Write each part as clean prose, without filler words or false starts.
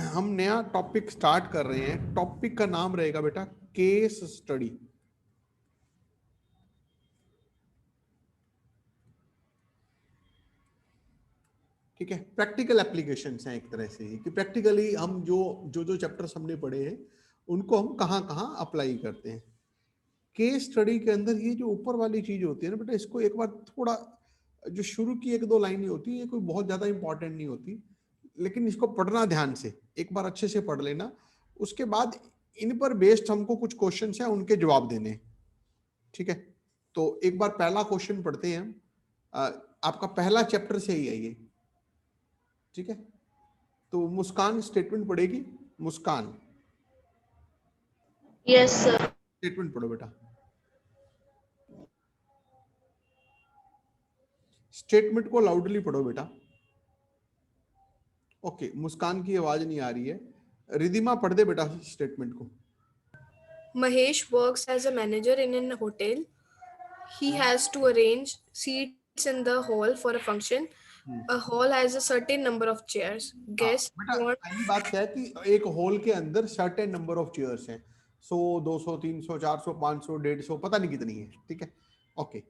हम नया topic start कर रहे हैं। टॉपिक का नाम रहेगा बेटा केस स्टडी। ठीक है, प्रैक्टिकल एप्लीकेशंस हैं एक तरह से कि प्रैक्टिकली हम जो जो जो चैप्टर्स हमने पढ़े हैं उनको हम कहाँ कहाँ अप्लाई करते हैं। केस स्टडी के अंदर ये जो ऊपर वाली चीज होती है ना बेटा, इसको एक बार थोड़ा, जो शुरू की एक दो लाइनें होती है ये कोई बहुत ज्यादा इंपॉर्टेंट नहीं होती, लेकिन इसको पढ़ना ध्यान से, एक बार अच्छे से पढ़ लेना। उसके बाद इन पर बेस्ड हमको कुछ क्वेश्चन है उनके जवाब देने हैं। ठीक है, तो एक बार पहला क्वेश्चन पढ़ते हैं हम। आपका पहला चैप्टर से ही है ये। ठीक है, तो मुस्कान स्टेटमेंट पढ़ेगी। मुस्कान यस सर। स्टेटमेंट पढ़ो बेटा। स्टेटमेंट को लाउडली पढ़ो बेटा। ओके, मुस्कान की आवाज नहीं आ रही है। रिधिमा पढ़ दे बेटा स्टेटमेंट को। Mahesh works as a manager in a hotel. He has to arrange seats in the hall for a function. A hall has a certain number of chairs. हाँ Guests बेटा, want पहली बात क्या है कि एक हॉल के अंदर सर्टेन नंबर ऑफ चेयर्स हैं। 100, 200, 300, 400, 500, 150, पता नहीं कितनी है। ठीक है, ओके,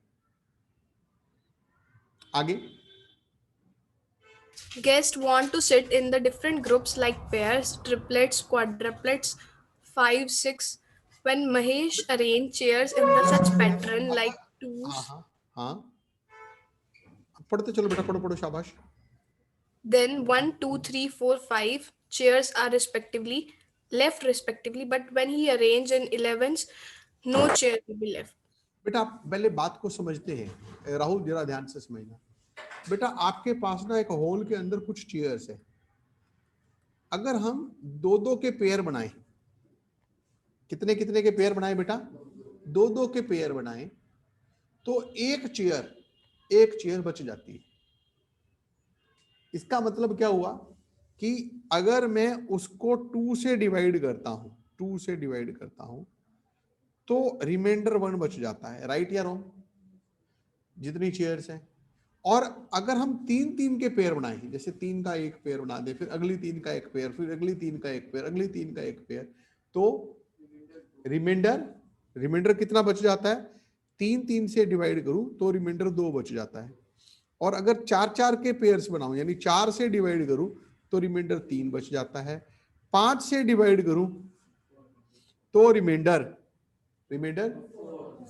आगे। guests want to sit in the different groups like pairs, triplets, quadruplets, 5, 6. When Mahesh arranged chairs in the such pattern like हाँ twos, हाँ हाँ, पढ़ते चलो बेटा, पढ़ो पढ़ो, शाबाश। then 1, 2, 3, 4, 5 chairs are respectively left respectively. But when he arranged in 11s, no chair will be left. बेटा आप पहले बात को समझते हैं, राहुल जरा ध्यान से समझना। बेटा आपके पास ना एक हॉल के अंदर कुछ चेयर्स है। अगर हम दो दो के पेयर बनाए, कितने कितने के पेयर बनाए बेटा? दो दो के पेयर बनाए, तो एक चेयर बच जाती है। इसका मतलब क्या हुआ कि अगर मैं उसको 2 से डिवाइड करता हूं, 2 से डिवाइड करता हूं, तो रिमाइंडर 1 बच जाता है। राइट या रॉन्ग? जितनी चेयर्स हैं। और अगर हम 3-3 के पेयर बनाए, जैसे 3 का एक पेयर बना दे, फिर अगली 3 का एक पेयर, फिर अगली 3 का एक पेयर, अगली 3 का एक पेयर, तो रिमाइंडर कितना बच जाता है? 3-3 से डिवाइड करूं तो रिमाइंडर 2 बच जाता है। और अगर 4-4 के पेयर्स बनाऊं, यानी 4 से डिवाइड करूं तो रिमाइंडर 3 बच जाता है। 5 से डिवाइड करूं तो रिमाइंडर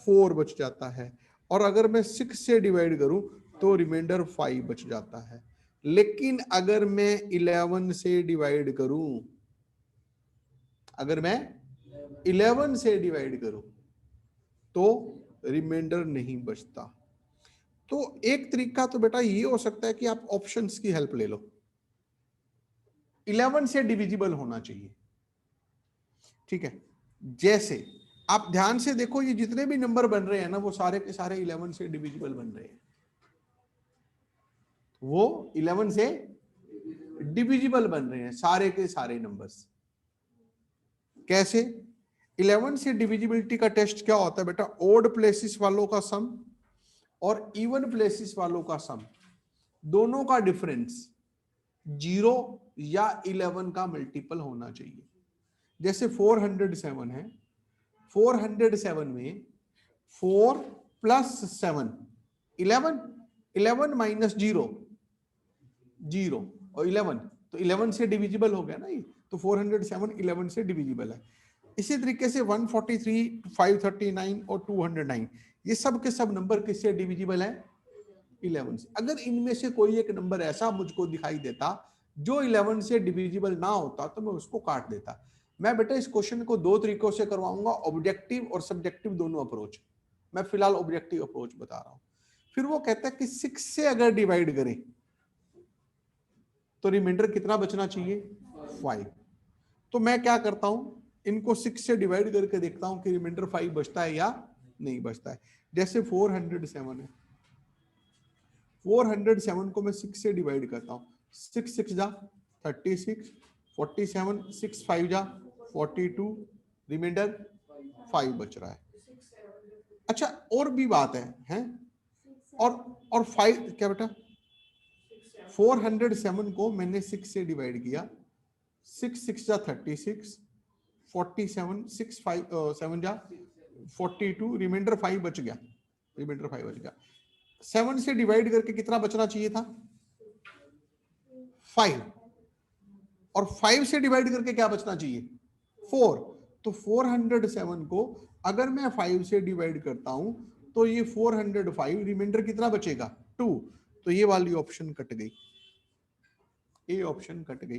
4 बच जाता है। और अगर मैं 6 से डिवाइड करूं तो रिमाइंडर 5 बच जाता है। लेकिन अगर मैं 11 से डिवाइड करूं, अगर मैं 11 से डिवाइड करूं तो रिमाइंडर नहीं बचता। तो एक तरीका तो बेटा ये हो सकता है कि आप ऑप्शंस की हेल्प ले लो। 11 से डिविजिबल होना चाहिए। ठीक है, जैसे आप ध्यान से देखो, ये जितने भी नंबर बन रहे हैं ना, वो सारे के सारे 11 से डिविजिबल बन रहे हैं। वो 11 से डिविजिबल बन रहे हैं सारे के सारे नंबर्स। कैसे? 11 से डिविजिबिलिटी का टेस्ट क्या होता है बेटा? ओड प्लेसेस वालों का सम और इवन प्लेसेस वालों का सम, दोनों का डिफरेंस 0 या 11 का मल्टीपल होना चाहिए। जैसे 407 है, 407 में 4 प्लस 7 11, 11 माइनस 0 0 और 11, तो 11 से डिविजिबल हो गया ना ये। तो 407 11 से डिविजिबल है। इसी तरीके से 143, 539 और 209, ये सब के सब नंबर किससे डिविजिबल है? 11 से। अगर इनमें से कोई एक नंबर ऐसा मुझको दिखाई देता जो 11 से डिविजिबल ना होता तो मैं उसको काट देता। मैं बेटा इस क्वेश्चन को दो तरीकों से करवाऊंगा, ऑब्जेक्टिव और सब्जेक्टिव दोनों अप्रोच। मैं फिलहाल ऑब्जेक्टिव अप्रोच बता रहा हूं। फिर वो कहता है कि 6 से अगर डिवाइड करें तो रिमाइंडर कितना बचना चाहिए? 5। तो मैं क्या करता हूं, इनको 6 से डिवाइड करके देखता हूं कि रिमाइंडर 5 बचता है या नहीं बचता है। जैसे 407 है, 407 को मैं 6 से डिवाइड करता हूं। 6 6 जा 36, 47, 6 5 जा 42, रिमाइंडर 5 बच रहा है। अच्छा, और भी बात है, हैं? और 5 क्या बेटा? 407 को मैंने 6 से डिवाइड किया, 6 6 जा 36, 47, 6 5 7 जा 42, रिमाइंडर 5 बच गया, रिमाइंडर 5 बच गया। 7 से डिवाइड करके कितना बचना चाहिए था? 5, और 5 से डिवाइड करके क्या बचना चाहिए? 4। तो 407 को अगर मैं 5 से डिवाइड करता हूं तो ये 405, रिमाइंडर कितना बचेगा? 2। तो ये वाली ऑप्शन कट गई, ए ऑप्शन कट गई,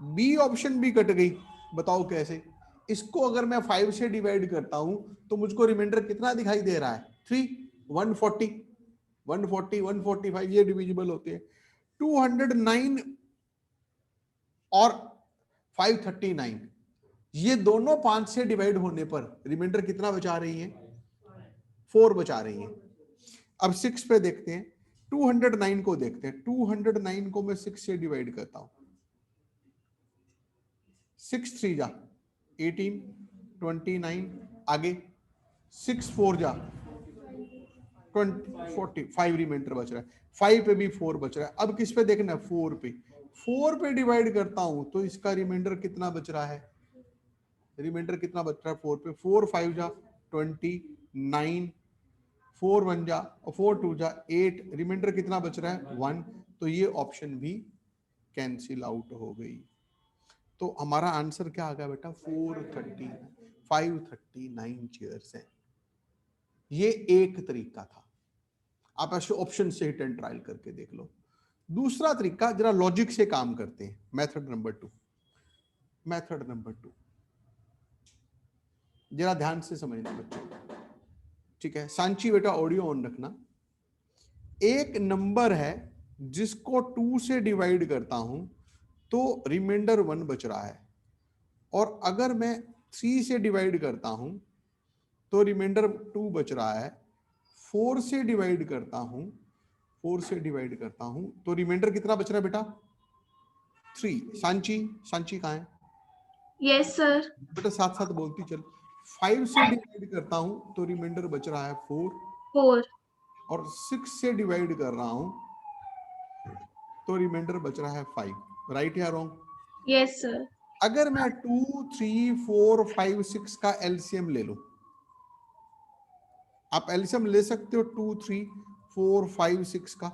बी ऑप्शन भी कट गई। बताओ कैसे? इसको अगर मैं 5 से डिवाइड करता हूं तो मुझको रिमाइंडर कितना दिखाई दे रहा है? 3। 140, 140, 145 ये डिविजिबल होते हैं। 209 और 539 ये दोनों 5 से डिवाइड होने पर रिमाइंडर कितना बचा रही है? 4 बचा रही है। अब 6 पे देखते हैं, 209 को देखते हैं। 209 को मैं 6 से डिवाइड करता हूं, 6 3 जा 18, 29, आगे 6 4 जा 20, 40, 5 रिमाइंडर बच रहा है। 5 पे भी 4 बच रहा है। अब किस पे देखना है? 4 पे। 4 पे डिवाइड करता हूं तो इसका रिमाइंडर कितना बच रहा है? रिमाइंडर कितना बच रहा है 4 पे? 4 5 जा 29, 4 1 जा 4 2 जा 8, रिमाइंडर कितना बच रहा है? 1। तो ये ऑप्शन भी कैंसिल आउट हो गई। तो हमारा आंसर क्या आ गया बेटा? 430, 539 चेयर्स है। ये एक तरीका था, आप ऐसे ऑप्शन से हिट एंड ट्रायल करके देख लो। दूसरा तरीका, जरा लॉजिक से काम करते हैं। मेथड नंबर 2, मेथड नंबर 2 जरा ध्यान से समझना बच्चों, ठीक है? सांची बेटा ऑडियो ऑन रखना। एक नंबर है जिसको 2 से डिवाइड करता हूं तो रिमाइंडर 1 बच रहा है, और अगर मैं 3 से डिवाइड करता हूं तो रिमाइंडर 2 बच रहा है। 4 से डिवाइड करता हूं, 4 से डिवाइड करता हूं तो रिमाइंडर कितना बच रहा है बेटा? 3। सांची, सांची कहाँ है? Yes sir. बेटा साथ साथ बोलती चल। 5 से डिवाइड करता हूं तो रिमाइंडर बच रहा है 4, 4। और 6 से डिवाइड कर रहा हूं तो रिमाइंडर बच रहा है 5। राइट या रॉन्ग? Yes sir. अगर मैं 2 3 4 5 6 का एलसीएम ले लूं, आप एलसीएम ले सकते हो 2 3 4 5 6 का।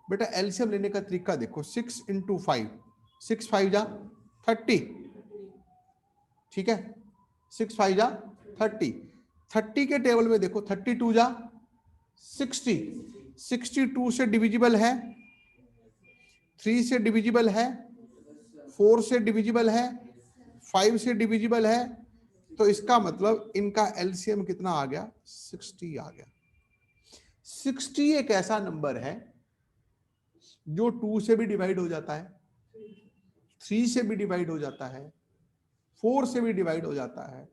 बेटा एलसीएम लेने का तरीका देखो, 6 इंटू 5, 6 5 जा 30, ठीक है? 6 5 जा 30, 30 के टेबल में देखो 32 जा 60, 62 से डिविजिबल है, 3 से डिविजिबल है, 4 से डिविजिबल है, 5 से डिविजिबल है। तो इसका मतलब इनका एलसीएम कितना आ गया? 60 आ गया। 60 एक ऐसा नंबर है जो 2 से भी डिवाइड हो जाता है, 3 से भी डिवाइड हो जाता है, 4 से भी डिवाइड हो जाता है,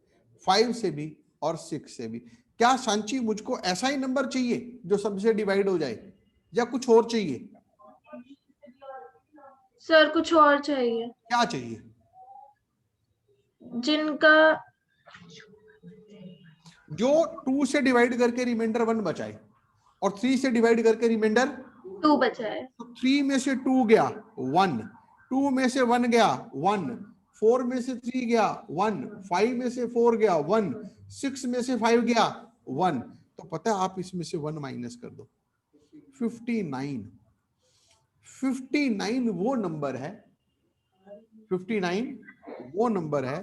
5 से भी और 6 से भी। क्या सांची मुझको ऐसा ही नंबर चाहिए जो सबसे डिवाइड हो जाए, या कुछ और चाहिए? सर कुछ और चाहिए। क्या चाहिए? जिनका जो 2 से डिवाइड करके रिमाइंडर 1 बचाए और 3 से डिवाइड करके रिमाइंडर 2 बचा है। तो 3 में से 2 गया 1, 2 में से 1 गया 1, 4 में से 3 गया 1, 5 में से 4 गया 1, 6 में से 5 गया 1। तो पता है आप इसमें से 1 माइनस कर दो, 59। 59 वो नंबर है, 59 वो नंबर है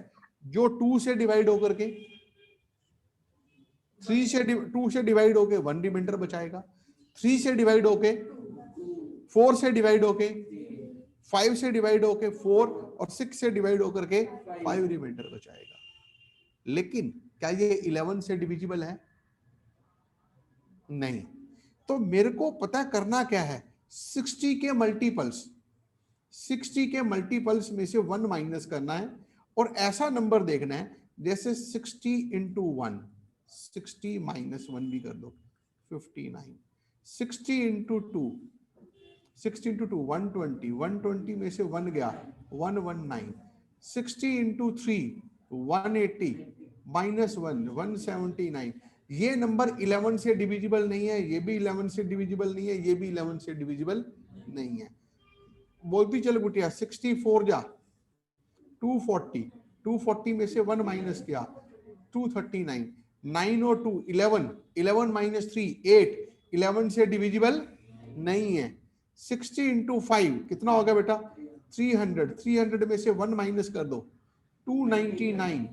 जो 2 से डिवाइड होकर के 2 से डिवाइड होके 1 रिमाइंडर बचाएगा, 3 से डिवाइड होके 4 से डिवाइड होके 5 से डिवाइड होके 4, और 6 से डिवाइड होकर के 5 रिमाइंडर बचाएगा। लेकिन क्या ये 11 से डिविजिबल है? नहीं। तो मेरे को पता करना क्या है? 60 के मल्टीपल्स, 60 के मल्टीपल्स में से 1 माइनस करना है, और ऐसा नंबर देखना है जैसे 60 इंटू 1, 60 माइनस 1 भी कर दो 59, 60 इंटू 2, 60 इंटू 2 120, 120 में से 1 गया 119, 60 इंटू 3 180 माइनस 1 179। ये नंबर 11 से डिविजिबल नहीं है, ये भी 11 से डिविजिबल नहीं है, ये भी 11 से डिविजिबल नहीं है। बोलती चल गुटिया 64 जा 240 में से 1 माइनस किया 239, 9 और 2 11, 11 माइनस 3 8, 11 से डिविजिबल नहीं है। 60 इंटू 5 कितना हो गया बेटा 300, 300 में से 1 माइनस कर दो 299,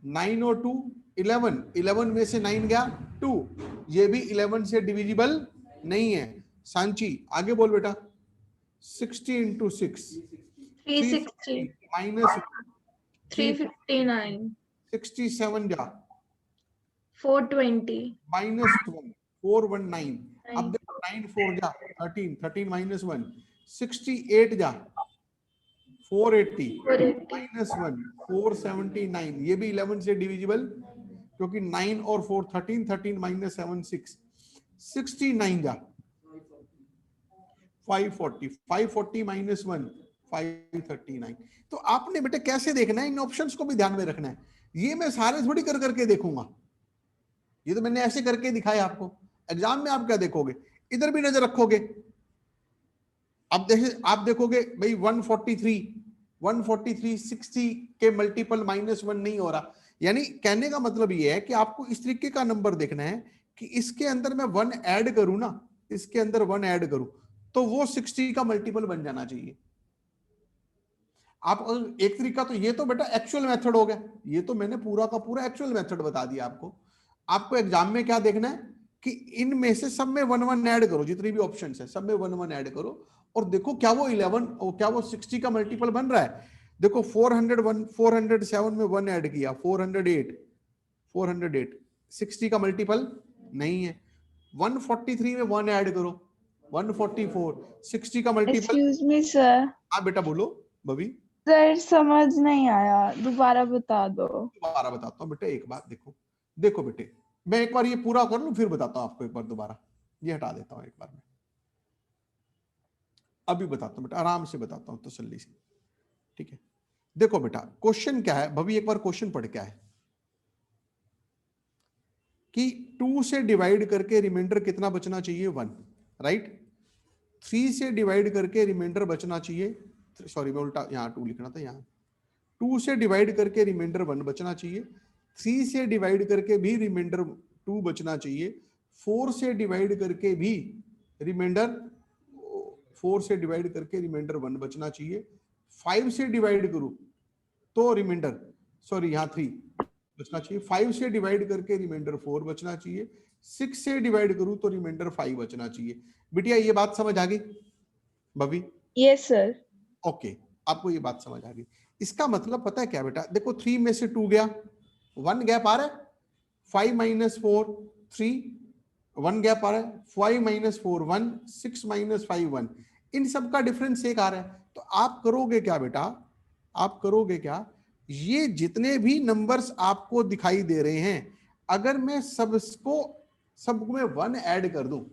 9 और 2 11, 11 में से 9 गया 2, ये भी 11 से डिविजिबल नहीं है। सांची आगे बोल बेटा 60 इंटू 6 360 माइनस 359 67 जा 420 माइनस 419, अब देखो 9 4 जा 13, 13 माइनस 1 68 जा 480 माइनस 1 479, ये भी 11 से डिविजिबल क्योंकि 9 और 4 13, 13 माइनस 7 6, 69 जा 540, 540 माइनस 1 539। तो आपने बेटा कैसे देखना है, इन ऑप्शंस को भी ध्यान में रखना है। ये मैं सारे थोड़ी कर करके देखूंगा, ये तो मैंने ऐसे करके दिखाया आपको। एग्जाम में आप क्या देखोगे, इधर भी नजर रखोगे। अब आप देखोगे भाई 143 60 के मल्टीपल -1 नहीं हो रहा, यानी कहने का मतलब ये है कि आपको इस तरीके का नंबर देखना है कि इसके अंदर मैं 1 ऐड करूं ना, इसके अंदर 1 ऐड करूं तो वो 60 का मल्टीपल बन जाना चाहिए। आप एक तरीका तो ये तो बेटा एक्चुअल मेथड हो गया, ये तो मैंने पूरा का पूरा एक्चुअल मेथड बता दिया आपको। आपको एग्जाम में क्या देखना है कि इनमें से सब में 1 1 ऐड करो, जितनी भी ऑप्शंस है सब में 1 1 ऐड करो और देखो क्या वो 11 और क्या वो 60 का मल्टीपल बन रहा है। देखो 401 407 में 1 ऐड किया 408 60 का मल्टीपल नहीं है। 143 में 1 ऐड करो 144 60 का मल्टीपल। Excuse me sir. हाँ बेटा बोलो बबी। सर समझ नहीं आया, दोबारा बता दो। दोबारा बताता हूँ बेटे, एक बात देखो बेटे, मैं एक बार ये पूरा कर लूं फिर बताता हूँ आपको। एक बार दोबारा ये हटा देता हूँ एक बार में, अभी बताता हूँ बेटा, आराम से बताता हूँ तसल्ली से, ठीक है। देखो बेटा क्वेश्चन क्या है, भभी एक बार क्वेश्चन पढ़ क्या है कि 2 से डिवाइड करके रिमाइंडर कितना बचना चाहिए 1, राइट। 3 से डिवाइड करके रिमाइंडर बचना चाहिए, सॉरी मैं उल्टा यहाँ 2 लिखना था, यहाँ 2 से डिवाइड करके रिमाइंडर 1 बचना चाहिए, 3 से डिवाइड करके भी रिमाइंडर 2 बचना चाहिए, 4 से डिवाइड करके भी रिमाइंडर 4 से डिवाइड करके रिमाइंडर 1 बचना चाहिए, 5 से डिवाइड करूं तो रिमाइंडर सॉरी यहाँ 3 बचना चाहिए, 5 से डिवाइड करके रिमाइंडर 4 बचना चाहिए, 6 से डिवाइड करूं तो रिमाइंडर 5 बचना चाहिए। बिटिया ये बात समझ आ गई बबी? Yes sir. ओके, आपको ये बात समझ आ गई। इसका मतलब पता है क्या बेटा, देखो 3 में से 2 गया, 1 गैप आ रहा है, 5 - 4 3, 1 गैप आ रहा है, 5 - 4 1, 6 - 5 1, इन सब का डिफरेंस 1 आ रहा है। तो आप करोगे क्या बेटा, आप करोगे क्या, ये जितने भी नंबर्स आपको दिखाई दे रहे हैं, अगर मैं सब में 1 ऐड कर दूं,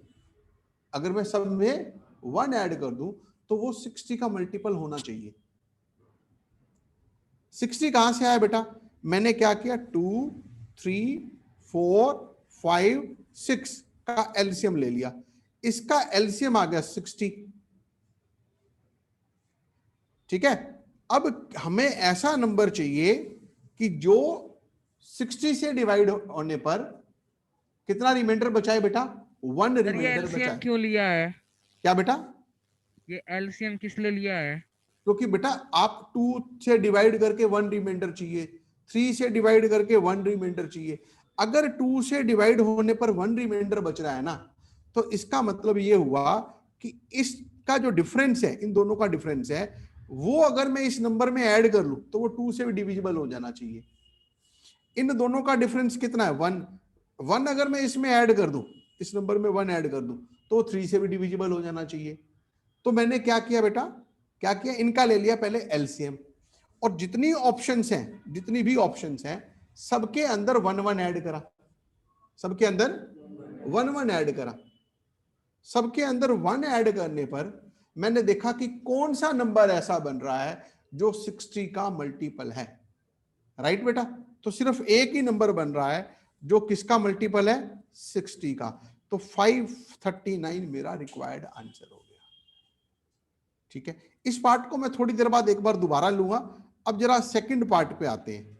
अगर मैं सब में 1 ऐड कर दूं तो वो 60 का मल्टीपल होना चाहिए। 60 कहां से आया बेटा, मैंने क्या किया 2 3 4 5 6 का एलसीएम ले लिया, इसका एलसीएम आ गया 60, ठीक है। अब हमें ऐसा नंबर चाहिए कि जो 60 से डिवाइड होने पर कितना रिमाइंडर बचाए बेटा, 1 रिमाइंडर बचाए। क्यों लिया है? क्या बेटा, ये एलसीएम किस लिए लिया है? क्योंकि बेटा आप 2 से डिवाइड करके 1 रिमाइंडर चाहिए, 3 से डिवाइड करके 1 रिमाइंडर चाहिए। अगर 2 से डिवाइड होने पर 1 रिमाइंडर बच रहा है ना, तो इसका मतलब ये हुआ कि इसका जो डिफरेंस है, इन दोनों का डिफरेंस है, वो अगर मैं इस नंबर में ऐड कर लूं तो वो 2 से भी डिविजिबल हो जाना चाहिए। इन दोनों का डिफरेंस कितना है 1 अगर मैं इसमें ऐड कर दूं, इस नंबर में 1 ऐड कर दूं तो 3 से भी डिविजिबल हो जाना चाहिए। तो मैंने क्या किया बेटा, क्या किया, इनका ले लिया पहले एलसीएम, और जितनी ऑप्शंस हैं, जितनी भी ऑप्शंस हैं, सबके अंदर 1 1 ऐड करा, सबके अंदर 1 1 ऐड करा। सबके अंदर 1 ऐड करने पर मैंने देखा कि कौन सा नंबर ऐसा बन रहा है जो 60 का मल्टीपल है, राइट बेटा। तो सिर्फ एक ही नंबर बन रहा है जो किसका मल्टीपल है, 60 का। तो 539 मेरा रिक्वायर्ड आंसर हो गया, ठीक है। इस पार्ट को मैं थोड़ी देर बाद एक बार दोबारा लूंगा, अब जरा सेकंड पार्ट पे आते हैं,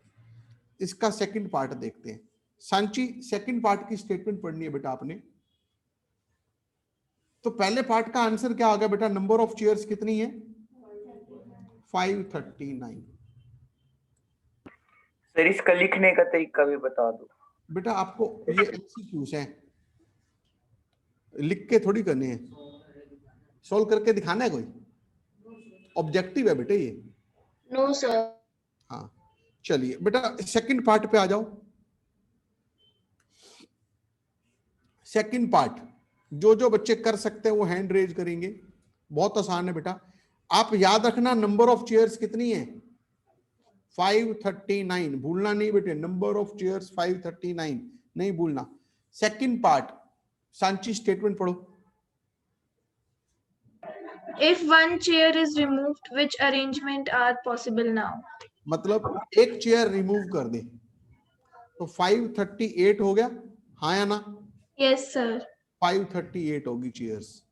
इसका सेकंड पार्ट देखते हैं। सांची, सेकंड पार्ट की स्टेटमेंट पढ़नी है बेटा आपने। तो पहले पार्ट का आंसर क्या आ गया बेटा? नंबर ऑफ चेयर्स कितनी है? 539। सर इसका लिखने का तरीका भी बता दो। बेटा आपको ये एमसीक्यूज हैं, लिख के थोड़ी करने हैं, सॉल्व करके दिखाना है कोई, ऑब्जेक्टिव है बेटे ये। No, sir. हाँ चलिए बेटा सेकंड पार्ट पे आ जाओ। सेकंड पार्ट जो जो बच्चे कर सकते हैं वो हैंड रेज करेंगे। बहुत आसान है बेटा, आप याद रखना नंबर ऑफ चेयर्स कितनी है? 539, भूलना नहीं बेटे, नंबर ऑफ चेयर्स 539 नहीं भूलना। सेकंड पार्ट, सांची स्टेटमेंट पढ़ो। If one chair is removed, which arrangement are possible now? मतलब एक चेयर रिमूव कर दे तो 538 हो गया, हाँ या ना? Yes, sir. 538 होगी चेयर्स।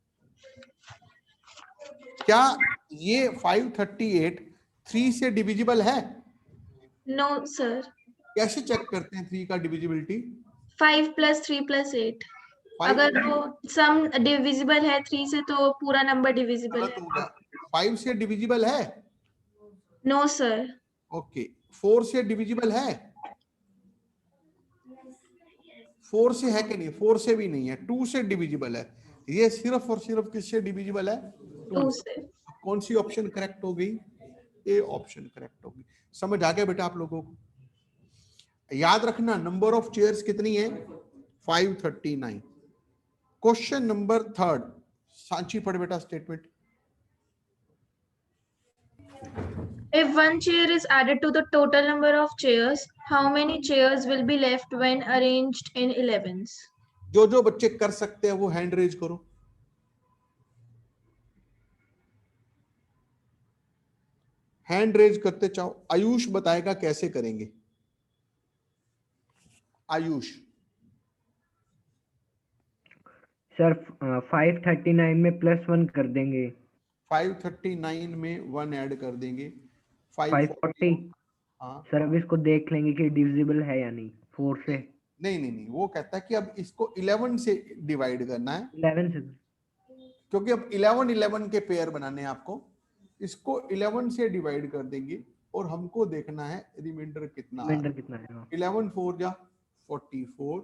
क्या ये 538 3 से डिविजिबल है? No, sir. कैसे चेक करते हैं 3 का डिविजिबिलिटी? 5 plus 3 plus 8. अगर वो सम डिविजिबल है 3 से तो पूरा नंबर डिविजिबल है। 5 से डिविजिबल है? No, sir. ओके। 4 से डिविजिबल है? 4 से है कि नहीं? 4 से भी नहीं है। 2 से डिविजिबल है। ये सिर्फ और सिर्फ किससे डिविजिबल है? 2 से। कौन सी ऑप्शन करेक्ट हो गई? ए ऑप्शन करेक्ट होगी। समझ आ गया बेटा आप लोगों को? याद रखना नंबर ऑफ चेयर्स कितनी है? 539। क्वेश्चन नंबर 3, सांची पढ़ बेटा statement. If one chair is added to the total number of chairs, how many chairs will be left when arranged in 11s? जो जो बच्चे कर सकते हैं वो हैंड रेज करो। हैंड रेज करते चाहो। आयुष बताएगा कैसे करेंगे। आयुष। सर 539 में +1 कर देंगे। 539 में 1 ऐड कर देंगे। 540। हाँ सर अब इसको देख लेंगे कि डिविजिबल है या नहीं 4 से। नहीं, वो कहता है कि अब इसको 11 से डिवाइड करना है, 11 से, क्योंकि अब 11 के पेयर बनाने हैं आपको। इसको 11 से डिवाइड कर देंगे और हमको देखना है रिमाइंडर कितना रिमाइंडर कितना है। 11 4 जा 44,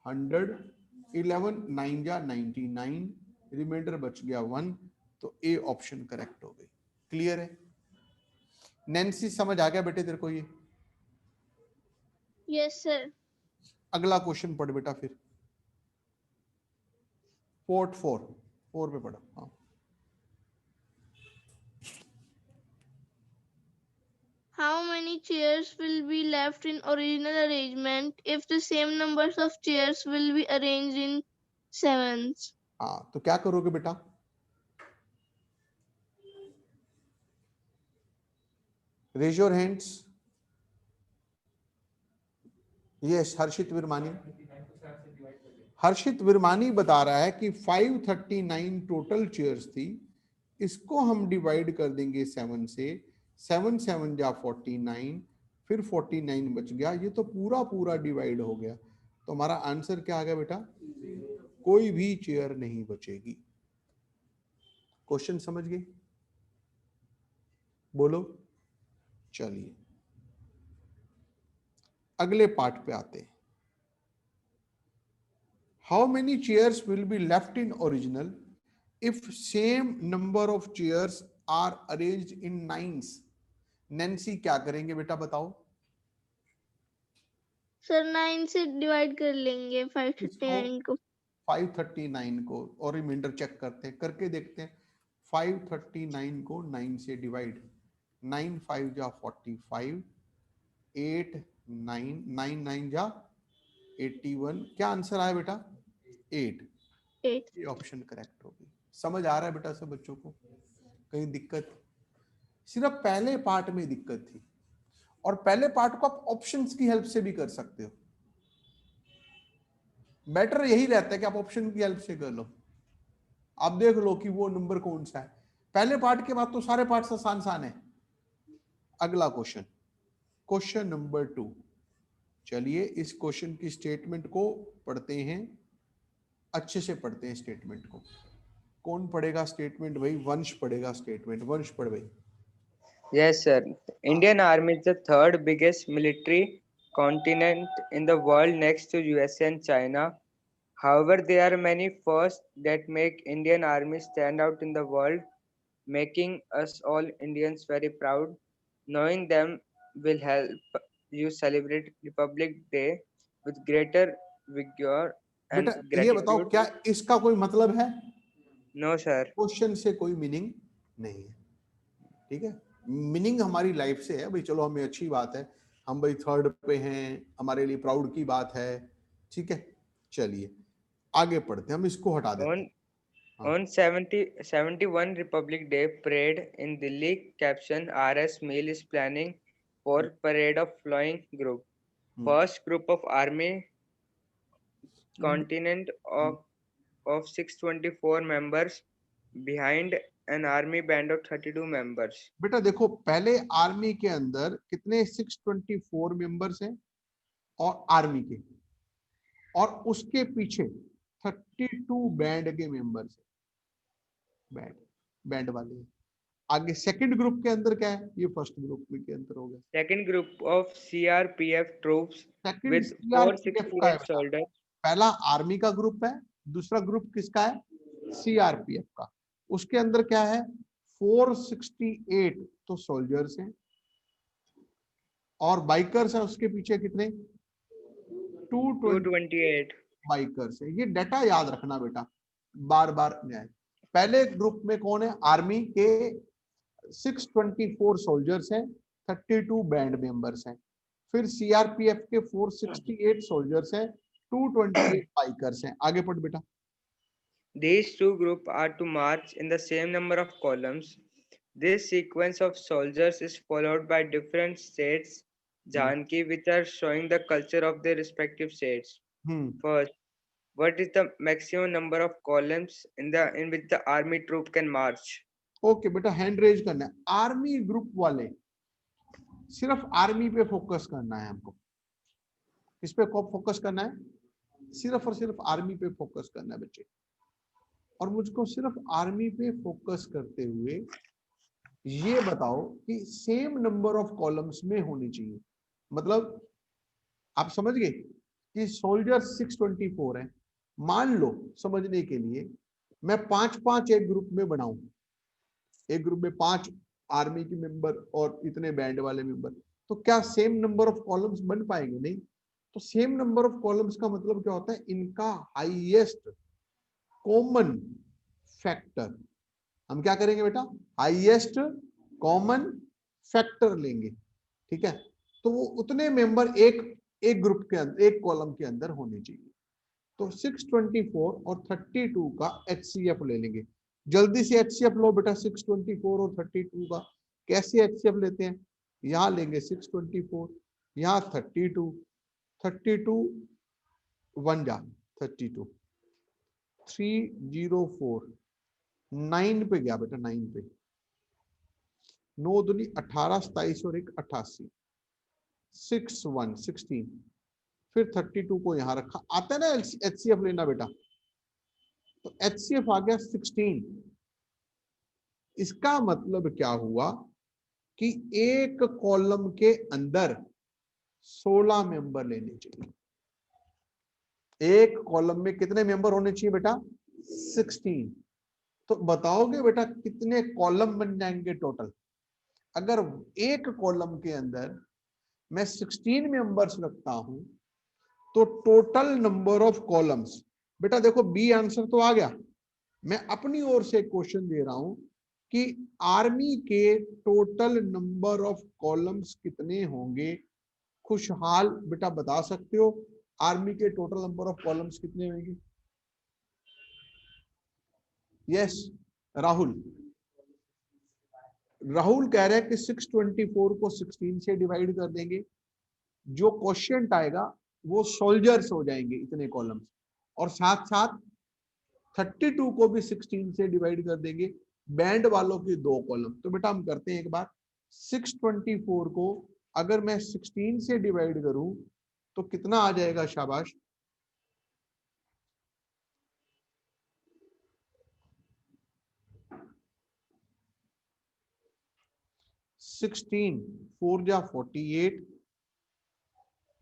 100, 11 9 जा 99, रिमाइंडर बच गया 1, तो ए ऑप्शन करेक्ट हो गई। क्लियर है? नैन्सी समझ आ गया बेटे तेरे को ये? Yes sir. अगला क्वेश्चन पढ़ बेटा फिर। पोर्ट 4 पे पढ़ो। हाँ How many chairs will be left in original arrangement if the same numbers of chairs will be arranged in 7s? हाँ, तो क्या करोगे बेटा? Raise your hands. Yes, Harshit Virmani. Harshit Virmani बता रहा है कि 539 टोटल चेयर्स थी, इसको हम डिवाइड कर देंगे 7 से। 7 7 जा 49, फिर 49 बच गया। ये तो पूरा पूरा डिवाइड हो गया, तो हमारा आंसर क्या आ गया बेटा? कोई भी चेयर नहीं बचेगी। क्वेश्चन समझ गए? बोलो। चलिए अगले पार्ट पे आते हैं। How many chairs will be left in original if same number of chairs are arranged in 9s? Nancy क्या करेंगे बेटा बताओ? सर 9 से डिवाइड कर लेंगे 539 को। 539 को, और रिमाइंडर चेक करते हैं, करके देखते हैं। 539 को 9 से डिवाइड, 9 5 जा 45, 8 9 9 9 जा 81। क्या आंसर आया बेटा? 8। ये ऑप्शन करेक्ट होगी। समझ आ रहा है बेटा सब बच्चों को? कहीं दिक्कत? सिर्फ पहले पार्ट में दिक्कत थी, और पहले पार्ट को आप ऑप्शंस की हेल्प से भी कर सकते हो। बेटर यही रहता है कि आप ऑप्शन की हेल्प से कर लो। आप देख लो कि वो नंबर कौन सा है। पहले पार्ट के बाद तो सारे पार्ट्स आसान है। अगला क्वेश्चन, क्वेश्चन नंबर 2। चलिए इस क्वेश्चन की स्टेटमेंट को पढ़ते हैं, अच्छे से पढ़ते हैं स्टेटमेंट को। कौन पढ़ेगा स्टेटमेंट भाई? वंश पढ़ेगा स्टेटमेंट। वंश पढ़ भाई। Yes, sir. Indian Army is the third biggest military continent in the world next to USA and China. However, there are many firsts that make Indian Army stand out in the world, making us all Indians very proud. Knowing them will help you celebrate Republic Day with greater vigor and बेटा ये बताओ gratitude. क्या इसका कोई मतलब है? No, sir. Question से कोई मीनिंग नहीं है, ठीक है। मीनिंग हमारी लाइफ से है भाई, चलो हमें अच्छी बात है, हम भाई थर्ड पे हैं, हमारे लिए प्राउड की बात है, ठीक है। चलिए आगे पढ़ते हैं, हम इसको हटा देते हैं। On 71 Republic Day parade in Delhi, caption RS Meal is planning for parade of flying group. First group of army contingent of 624 members behind an army band of 32 members. बेटा देखो, पहले आर्मी के अंदर कितने 624 मेंबर्स हैं और army के, और उसके पीछे 32 बैंड के मेंबर्स हैं, बैंड वाले। आगे सेकंड ग्रुप के अंदर क्या है? ये फर्स्ट ग्रुप के अंदर हो गया। Second group of CRPF troops second with CRPF का है 468 बेटा। soldiers. पहला आर्मी का ग्रुप है, दूसरा ग्रुप किसका है? सीआरपीएफ का। उसके अंदर क्या है? 468 तो सोल्जर्स हैं, और बाइकर्स है उसके पीछे कितने? 228 बाइकर्स है। ये डाटा याद रखना बेटा, बार बार न्याय। पहले ग्रुप में कौन है? आर्मी के 624 सोल्जर्स हैं, 32 बैंड मेंबर्स हैं। फिर सीआरपीएफ के 468 सोल्जर्स हैं, 228 बाइकर्स हैं। आगे पढ़ बेटा। These two groups are to march in the same number of columns. This sequence of soldiers is followed by different states, Janki, which are showing the culture of their respective states. First, what is the maximum number of columns in which the army troop can march? Okay बेटा, hand raise करना है। Army group वाले, सिर्फ army पे focus करना है हमको। किस पे फोकस करना है? सिर्फ और सिर्फ आर्मी पे फोकस करना है बच्चे। और मुझको सिर्फ आर्मी पे फोकस करते हुए ये बताओ कि सेम नंबर ऑफ कॉलम्स में होनी चाहिए। मतलब आप समझ गए कि सोल्जर 624 है। मान लो समझने के लिए मैं 5-5 एक ग्रुप में बनाऊं, एक ग्रुप में 5 आर्मी के मेंबर और इतने बैंड वाले मेंबर, तो क्या सेम नंबर ऑफ कॉलम्स बन पाएंगे? नहीं। तो सेम नंबर ऑफ कॉलम्स का मतलब क्या होता है? इनका हाईएस्ट कॉमन फैक्टर। हम क्या करेंगे बेटा? हाईएस्ट कॉमन फैक्टर लेंगे, ठीक है। तो वो उतने मेंबर एक ग्रुप के अंदर, एक कॉलम के अंदर होने चाहिए। तो 624 और 32 का HCF ले लेंगे। जल्दी से HCF लो बेटा, 624 और 32 का। कैसे HCF लेते हैं? यहाँ लेंगे 624, यहाँ 32, 1 जा 32, 304, 9 पे गया बेटा, 9 पे 9 दूनी 18, 27 और 1 88, 61 16, फिर 32 को यहाँ रखा। आता है ना HCF लेना बेटा, तो HCF आ गया 16। इसका मतलब क्या हुआ कि एक कॉलम के अंदर 16 मेंबर लेने चाहिए। एक कॉलम में कितने मेंबर होने चाहिए बेटा? 16। तो बताओगे बेटा कितने कॉलम बन जाएंगे टोटल? अगर एक कॉलम के अंदर मैं 16 मेंबर्स रखता हूं तो टोटल नंबर ऑफ कॉलम्स, बेटा देखो बी आंसर तो आ गया। मैं अपनी ओर से क्वेश्चन दे रहा हूं कि आर्मी के टोटल नंबर ऑफ कॉलम्स कितने होंगे? खुशहाल बेटा बता सकते हो आर्मी के टोटल नंबर ऑफ कॉलम्स कितने होंगे? यस राहुल कह रहे हैं कि 624 को 16 से डिवाइड कर देंगे, जो क्वेश्चन आएगा वो सोल्जर्स हो जाएंगे इतने कॉलम्स, और साथ साथ 32 को भी 16 से डिवाइड कर देंगे, बैंड वालों की 2 कॉलम। तो बेटा हम करते हैं एक बार, 624 को अगर मैं 16 से डिवाइड करूं तो कितना आ जाएगा? शाबाश, 16 4 जा 48,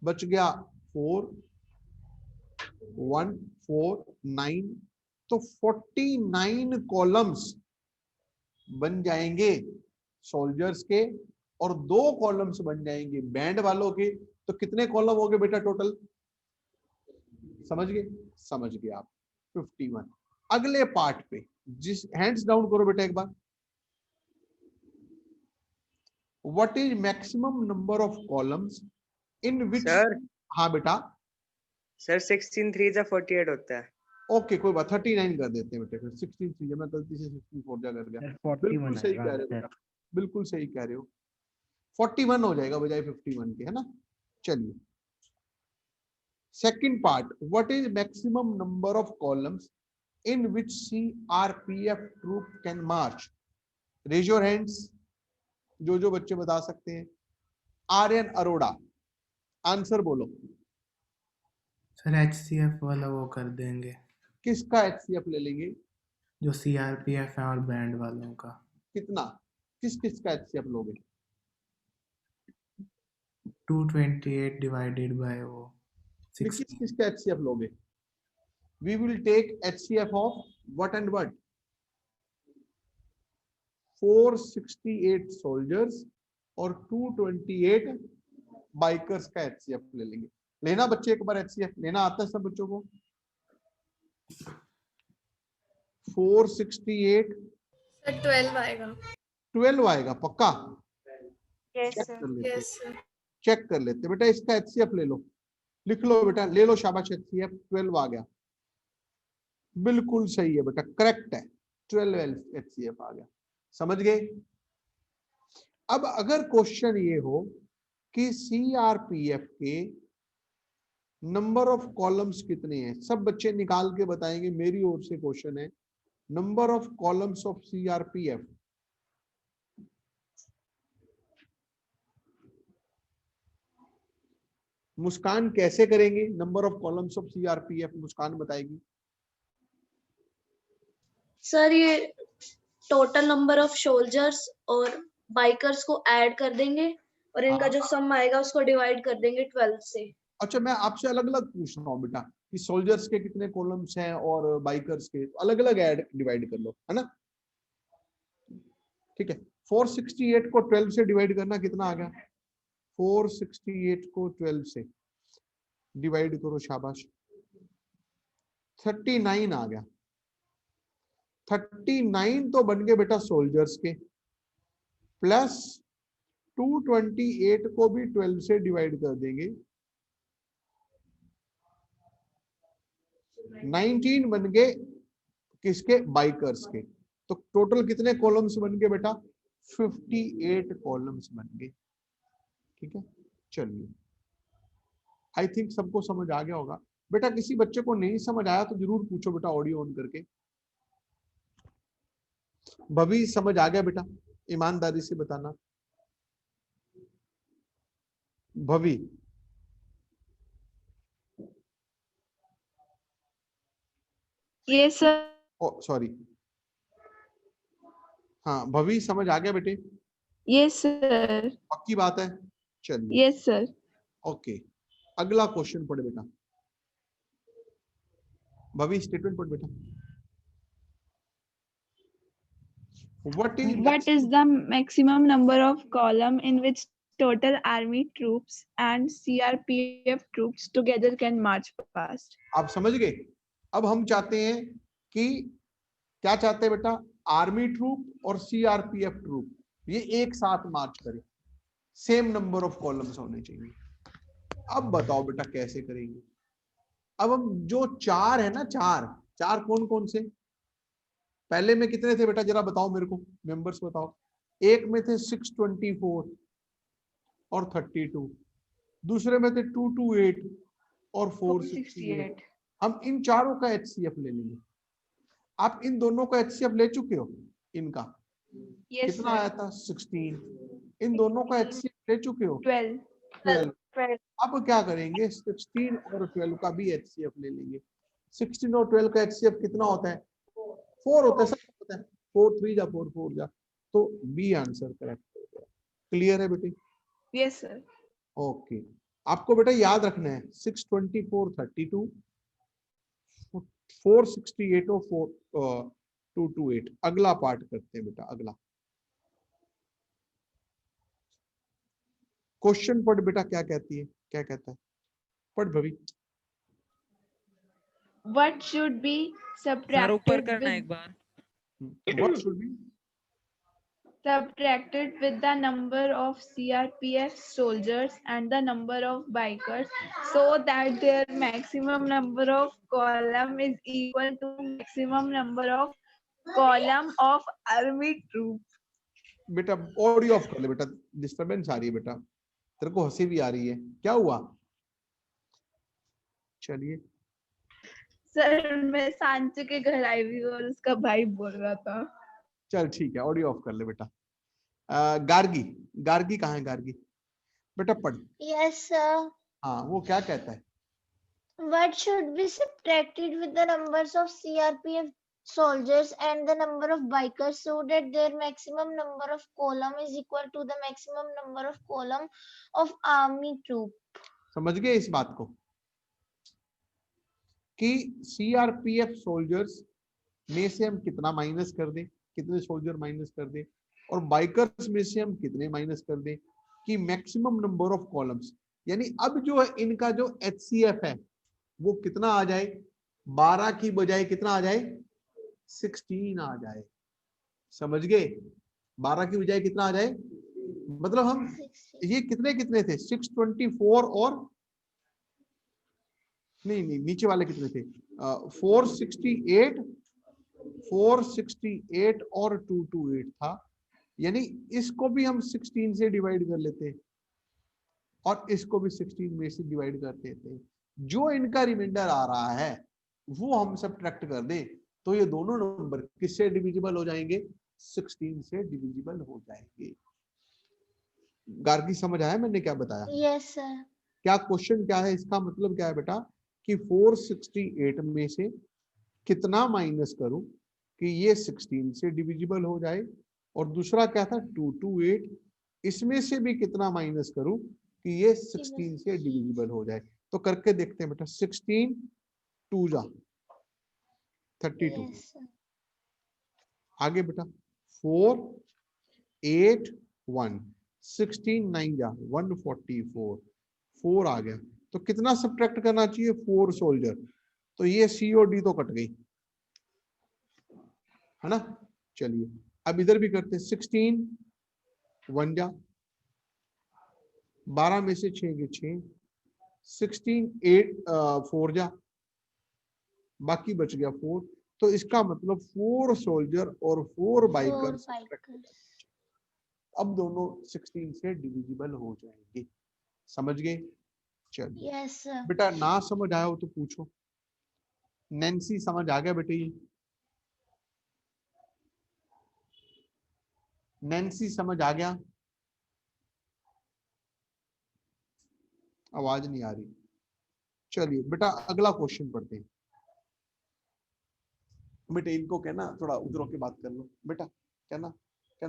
बच गया 4 1 4 9, तो 49 कॉलम्स बन जाएंगे सोल्जर्स के और 2 कॉलम्स बन जाएंगे बैंड वालों के। तो कितने कॉलम हो गए बेटा टोटल? समझ गए? समझ गए आप। 51। अगले पार्ट पे जिस हैंड्स डाउन करो बेटा एक बार। What is maximum number of columns in which? Sir हाँ बेटा, सर 16 3 जा 48 होता है। ओके कोई बात, 39 कर देते हैं बेटे फिर। 16 3 मैं गलती से 64 जा कर गया। सर 41 बिल्कुल सही कह रहे हो बेटा, बिल्कुल सही कह रहे हो। 41 हो जाएगा बजाय 51 के, है ना। चलिए second part, what is maximum number of columns in which CRPF troop can march? Raise your hands जो बच्चे बता सकते हैं। आर्यन अरोड़ा, आंसर बोलो। सर HCF वाला वो कर देंगे, किसका HCF ले लेंगे? जो CRPF है और बैंड वालों का। कितना? किस किस का HCF लोगे? 228 डिवाइडेड बाय वो किस 60। किस का HCF लोगे? We will take HCF of what and what? 468 soldiers और 228 बाइकर्स का HCF ले लेंगे। लेना बच्चे एक बार HCF लेना आता है सब बच्चों को? 468 सर 12 आएगा। 12 आएगा पक्का? Yes, check sir. कर लेते, यस सर। चेक कर लेते बेटा। इसका HCF ले लो, लिख लो बेटा, ले लो शाबाश। HCF 12 आ गया, बिल्कुल सही है बेटा, करेक्ट है। 12 HCF आ गया। समझ गए? अब अगर क्वेश्चन ये हो कि CRPF के नंबर ऑफ कॉलम्स कितने हैं, सब बच्चे निकाल के बताएंगे। मेरी ओर से क्वेश्चन है, number of columns of CRPF। मुस्कान कैसे करेंगे number of columns of CRPF? मुस्कान बताएगी। सर ये टोटल नंबर ऑफ सोल्जर्स और बाइकर्स को ऐड कर देंगे और इनका जो सम आएगा उसको डिवाइड कर देंगे 12 से। अच्छा, मैं आपसे अलग अलग पूछ रहा हूँ बेटा कि सोल्जर्स के कितने कॉलम्स हैं और बाइकर्स के, अलग अलग ऐड डिवाइड कर लो, है ना। ठीक है, 468 को 12 से डिवाइड करना कितना आ गया? 468 को 12 से डिवाइड करो, शाबाश। 39 आ गया। 39 तो बन गए बेटा सोल्जर्स के, प्लस 228 को भी 12 से डिवाइड कर देंगे, 19 बन गए किसके? बाइकर्स के। तो टोटल कितने कॉलम्स बन गए बेटा? 58 कॉलम्स बन गए। ठीक है, चलिए आई थिंक सबको समझ आ गया होगा। बेटा किसी बच्चे को नहीं समझ आया तो जरूर पूछो बेटा, ऑडियो ऑन करके। भभी समझ आ गया बेटा? ईमानदारी से बताना Bhavi. Yes sir. Oh sorry, हाँ भवी समझ आ गया बेटे? Yes sir. पक्की बात है? चलिए यस सर। ओके, अगला क्वेश्चन पढ़े बेटा। भवी स्टेटमेंट पढ़ बेटा। What is the maximum number of column in which total army troops and CRPF troops together can march past? आप समझ गए? अब हम चाहते हैं कि क्या चाहते हैं बेटा? आर्मी ट्रूप और CRPF ट्रूप ये एक साथ मार्च करें, सेम नंबर ऑफ कॉलम्स होने चाहिए। अब बताओ बेटा कैसे करेंगे? अब हम जो चार है ना, चार कौन कौन से? पहले में कितने थे बेटा, जरा बताओ मेरे को, मेंबर्स बताओ। एक में थे 624 और 32, दूसरे में थे 228 और 468। हम इन चारों का HCF ले लेंगे। आप इन दोनों का HCF ले चुके हो? इनका कितना आया था? 16। इन दोनों का HCF ले चुके हो 12. 12। अब क्या करेंगे 16 और 12 का भी HCF ले लेंगे। 16 और 12 का HCF कितना होता है 4 होता है, सब होता है 4 3 जा 4 4 जा, तो बी आंसर करेक्ट हो गया। क्लियर है बेटे? Yes, sir. ओके, आपको बेटा याद रखना है 624 32 468 और 228। अगला पार्ट करते हैं बेटा, अगला क्वेश्चन पढ़ बेटा, क्या कहती है, क्या कहता है, पढ़ भवी। What should be सर ऊपर subtracted करना with एक बार। What should be subtracted with the number of CRPF soldiers and the number of bikers so that their maximum number of column is equal to maximum number of column of army troops. बेटा audio of कर ले बेटा, disturbance आ रही है बेटा, तेरे को हंसी भी आ रही है, क्या हुआ? चलिए सर मैं सांचे के घर आई हुई और उसका भाई बोल रहा था। चल ठीक है, ऑडियो ऑफ कर ले बेटा। गार्गी, गार्गी कहाँ है गार्गी? बेटा पढ़। Yes, sir. हाँ, वो क्या कहता है? What should be subtracted with the numbers of CRPF soldiers and the number of bikers so that their maximum number of column is equal to the maximum number of column of army troop. समझ गए इस बात को कि CRPF soldiers में से हम कितना माइनस कर दें, कितने सोल्जर माइनस कर दें, और बाइकर्स में से हम कितने माइनस कर दें, कि मैक्सिमम नंबर ऑफ कॉलम्स, यानी अब जो है इनका जो एचसीएफ है वो कितना आ जाए, 12 की बजाय कितना आ जाए, 16 आ जाए। समझ गए? 12 की बजाय कितना आ जाए, मतलब हम ये कितने कितने थे, 624 और नहीं नीचे वाले कितने थे, 468 और 228 था, यानी इसको भी हम 16 से डिवाइड कर लेते हैं और इसको भी 16 में से डिवाइड कर देते हैं। जो इनका रिमाइंडर आ रहा है वो हम सब्ट्रैक्ट कर दें तो ये दोनों नंबर किससे डिविजिबल हो जाएंगे, 16 से डिविजिबल हो जाएंगे। गार्गी समझ आया मैंने क्या बताया? Yes, sir. क्या क्वेश्चन क्या है, इसका मतलब क्या है बेटा कि 468 में से कितना माइनस करूं कि ये 16 से डिविजिबल हो जाए, और दूसरा क्या था 228, इसमें से भी कितना माइनस करूं कि ये 16 से डिविजिबल हो जाए। तो करके देखते हैं बेटा, 16 2 जा 32, Yes, sir. आगे बेटा 4 8 1 16 9 जा 144, 4 आ गया। तो कितना सब्ट्रैक्ट करना चाहिए, 4 सोल्जर, तो ये सीओडी तो कट गई है ना। चलिए अब इधर भी करते हैं, 16 1 जा 12 में से 6 के 6, 16 8 4 जा, बाकी बच गया 4। तो इसका मतलब 4 सोल्जर और 4 बाइकर अब दोनों 16 से डिविजिबल हो जाएंगे। समझ गए? चलिए Yes, sir. बेटा ना समझ आया हो तो पूछो। नैन्सी समझ आ गया बेटे? ये नैन्सी समझ आ गया? आवाज नहीं आ रही। चलिए बेटा अगला क्वेश्चन पढ़ते हैं। बेटे इनको कहना थोड़ा उधर होके बात कर लो बेटा, कहना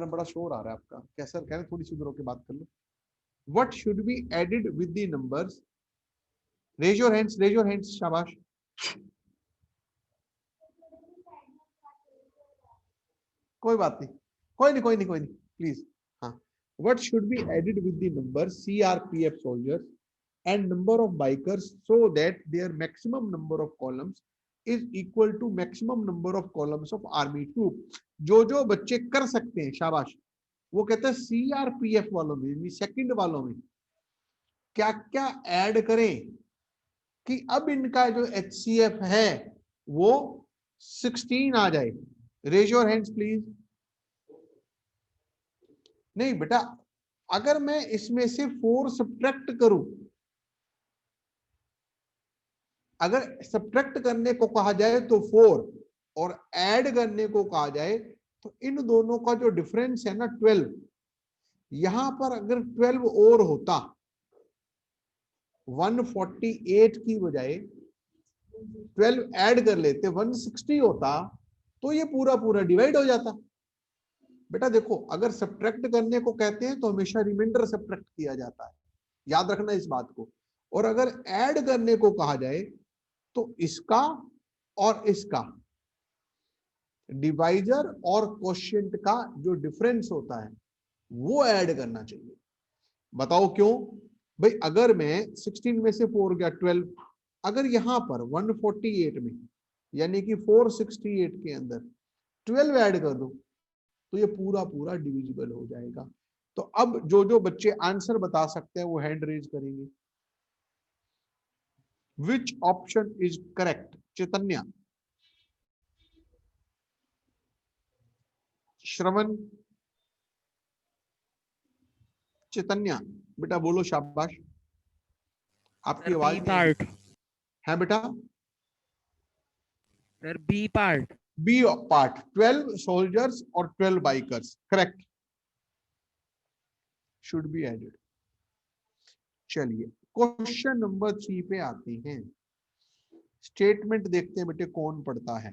बड़ा शोर आ रहा है आपका, कैसा कहना थोड़ी सी उधर होके बात कर लो। What should be added with the numbers? Raise your hands, raise your hands, शाबाश। कोई बात नहीं, कोई नहीं प्लीज। हाँ, what should be added with the numbers CRPF soldiers and number of bikers so that their maximum number of columns is equal to maximum number of columns of army troop? जो बच्चे कर सकते हैं शाबाश। वो कहते हैं सीआरपीएफ वालों में, सेकंड वालों में क्या क्या ऐड करें कि अब इनका जो एचसीएफ है वो 16 आ जाए। Raise your hands please. नहीं बेटा, अगर मैं इसमें से 4 सब्ट्रैक्ट करूं, अगर सब्ट्रैक्ट करने को कहा जाए तो 4 और ऐड करने को कहा जाए तो इन दोनों का जो डिफरेंस है ना 12, यहां पर अगर 12 और होता, 148 की बजाय 12 ऐड कर लेते, 160 होता, तो ये पूरा पूरा डिवाइड हो जाता। बेटा देखो, अगर सब्ट्रैक्ट करने को कहते हैं तो हमेशा रिमाइंडर सब्ट्रैक्ट किया जाता है, याद रखना इस बात को। और अगर ऐड करने को कहा जाए तो इसका और इसका डिवाइजर और क्वोशिएंट का जो डिफरेंस होता है वो ऐड करना चाहिए। बताओ क्यों भाई? अगर मैं 16 में से 4 गया 12, अगर यहां पर 148 में यानी कि 468 के अंदर 12 ऐड कर दो तो ये पूरा पूरा डिविजिबल हो जाएगा। तो अब जो जो बच्चे आंसर बता सकते हैं वो हैंड रेज करेंगे। Which option is correct? Chaitanya, Shravan, Chaitanya, बेटा बोलो, शाबाश, आपकी सर आवाज बी नहीं आ रही पार्ट। है बेटा। Sir B part. B part, 12 soldiers और 12 bikers, correct, should be added. चलिए क्वेश्चन नंबर 3 पे आते हैं। स्टेटमेंट देखते हैं बेटे कौन पढ़ता है।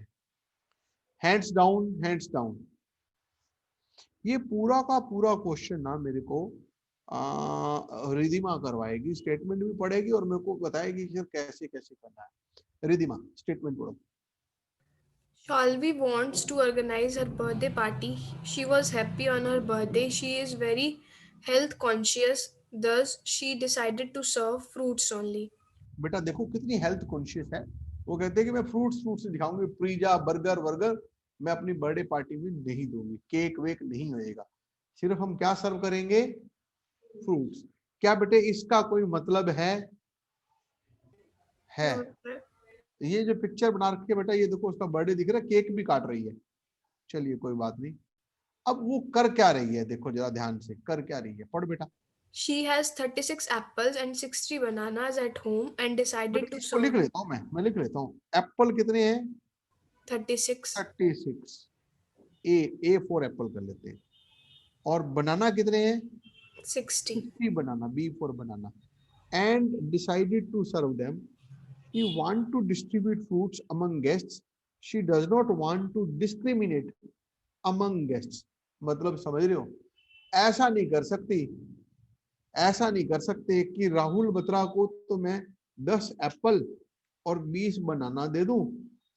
Hands down, hands down. ये पूरा का पूरा क्वेश्चन ना मेरे को रिधिमा करवाएगी, स्टेटमेंट भी पढ़ेगी और मेरे को बताएगी कि कैसे कैसे करना है। रिधिमा स्टेटमेंट पढ़ो। Shalvi wants to organize her birthday party. She was happy on her birthday. She is very health conscious. Thus, she decided to serve fruits only. बेटा देखो कितनी हेल्थ कॉन्शियस है। वो कहते हैं कि मैं फ्रूट्स दिखाऊंगी, पिज्जा बर्गर वर्गर मैं अपनी बर्थडे पार्टी में नहीं दूंगी, केक वेक नहीं होएगा, सिर्फ हम क्या सर्व करेंगे? फ्रूट्स। क्या बेटे इसका कोई मतलब है? ये जो पिक्चर बना रखी है बेटा, ये देखो उसका बर्थडे दिख रहा है, केक भी काट रही है। चलिए कोई बात नहीं। अब वो कर क्या रही है, देखो जरा ध्यान से, कर क्या रही है, पढ़ बेटा। She has 36 apples and 60 bananas at home and decided to इसको लिख serve लेता हूँ मैं लिख लेता हूँ। एप्पल कितने हैं? 36. 36। ए फॉर एप्पल कर लेते हैं। और बनाना कितने हैं? 60. 60 banana, B for banana. And decided to serve them. He want to distribute fruits among guests. She does not want to discriminate among guests. मतलब समझ रहे हो? ऐसा नहीं कर सकती, ऐसा नहीं कर सकते कि राहुल बत्रा को तो मैं 10 एप्पल और 20 बनाना दे दूं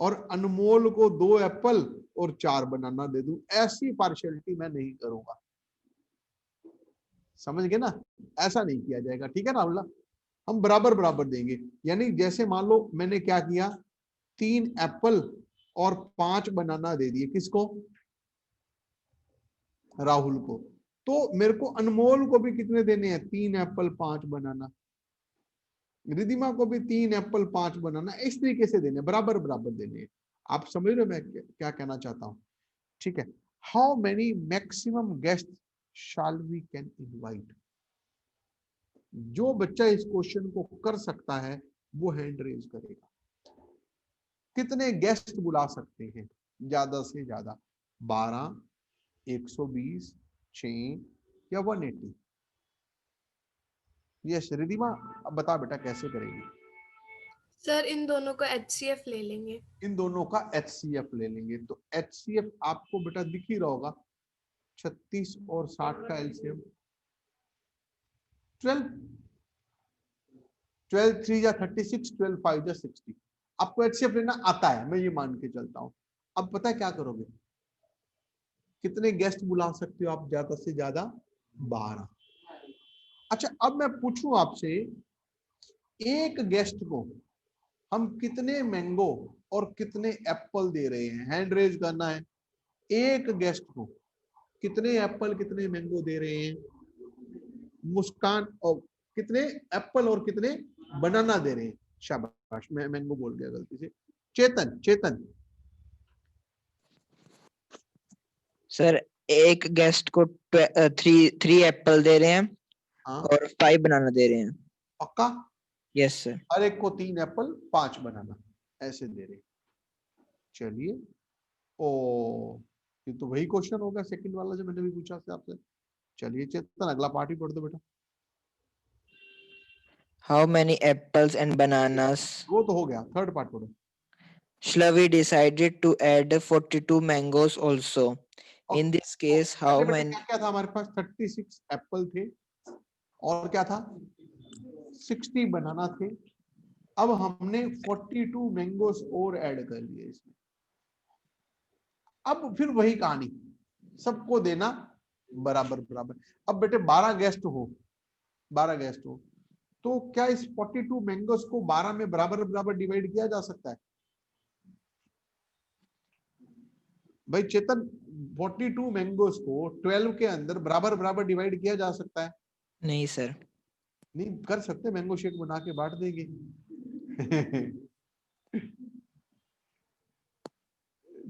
और अनमोल को 2 एप्पल और 4 बनाना दे दूं। ऐसी पार्शियलिटी मैं नहीं करूंगा। समझ गए ना? ऐसा नहीं किया जाएगा, ठीक है राहुल? हम बराबर बराबर देंगे। यानी जैसे मान लो मैंने क्या किया, 3 एप्पल और 5 बनाना दे दिए, किसको? राहुल को। तो मेरे को अनमोल को भी कितने देने हैं? 3 एप्पल 5 बनाना। रिधिमा को भी 3 एप्पल 5 बनाना। इस तरीके से देने, बराबर बराबर देने हैं। आप समझ रहे हो मैं क्या कहना चाहता हूं? ठीक है। How many maximum guest shall we can invite? जो बच्चा इस क्वेश्चन को कर सकता है वो हैंड रेज करेगा। कितने गेस्ट बुला सकते हैं? ज्यादा से ज्यादा 12, 120, 6 या 180? यस रिधिमा, अब बता बेटा कैसे करेंगे? सर इन दोनों का HCF ले लेंगे। इन दोनों का HCF ले लेंगे। तो HCF आपको बेटा दिख ही रहा होगा, 36 और 60 का LCM 12, 12 3 या 36, 12 5 या 60। आपको HCF लेना आता है, मैं ये मान के चलता हूं। अब पता है क्या करोगे? कितने गेस्ट बुला सकते हो आप? ज्यादा से ज्यादा 12। अच्छा अब मैं पूछूं आपसे, एक गेस्ट को हम कितने मैंगो और कितने एप्पल दे रहे हैं? हैंड रेज करना है। एक गेस्ट को कितने एप्पल कितने मैंगो दे रहे हैं? मुस्कान, और कितने एप्पल और कितने बनाना दे रहे हैं? शाबाश, मैं मैंगो बोल गया गलती से। चेतन, चेतन। सर एक गेस्ट को 3 एप्पल दे रहे हैं और 5 बनाना दे रहे हैं। पक्का? Yes sir. हर एक को 3 एप्पल 5 बनाना ऐसे दे रहे। चलिए, ओ ये तो वही क्वेश्चन होगा सेकंड वाला जो मैंने भी पूछा था आपसे। चलिए चेतन अगला पार्ट ही पढ़ दो बेटा। How many apples and bananas? वो तो हो गया, थर्ड पार्ट पढ़ो। Shlavy decided to add 42 mangoes also. In this case, how पहले बेटा many? क्या क्या था हमारे पास? 36 एप्पल थे और क्या था? 60 बनाना थे। अब हमने 42 मैंगोस और ऐड कर लिए इसमें। अब फिर वही कहानी, सबको देना बराबर बराबर। अब बेटे 12 गेस्ट हो, 12 गेस्ट हो, तो क्या इस 42 मैंगोस को 12 में बराबर बराबर डिवाइड किया जा सकता है? भाई चेतन 42 मैंगोस को 12 के अंदर बराबर बराबर डिवाइड किया जा सकता है? नहीं सर। नहीं कर सकते, मैंगो शेक बना के बांट देंगे।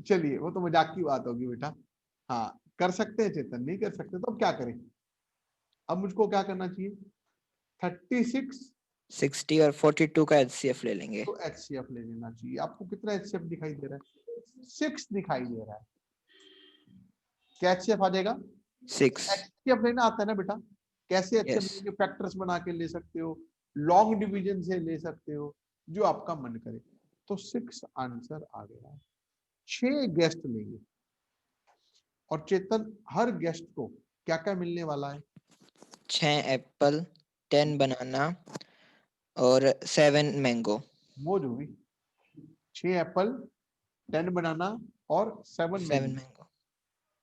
चलिए वो तो मजाक की बात होगी बेटा। हाँ कर सकते हैं चेतन, नहीं कर सकते तो अब क्या करें? अब मुझको क्या करना चाहिए? 36 60 और 42 का HCF ले लेंगे। तो HCF ले लेना चाहिए। आपको कितना HCF दिखाई दे रहा है? 6 दिखाई दे रहा है। क्या HCF आ जाएगा? 6। HCF लेना आता है ना बेटा? कैसे HCF Yes. लेके फैक्टर्स बना के ले सकते हो, लॉन्ग डिवीजन से ले सकते हो, जो आपका मन करे। तो 6 आंसर आ गया। 6 गेस्ट लेंगे और चेतन हर गेस्ट को क्या क्या मिलने वाला है? 6 एप्पल, 10 बनाना और 7 मैंगो। मौज हुई। 6 एप्पल, 10 बनाना और 7 मैंगो। मैंगो।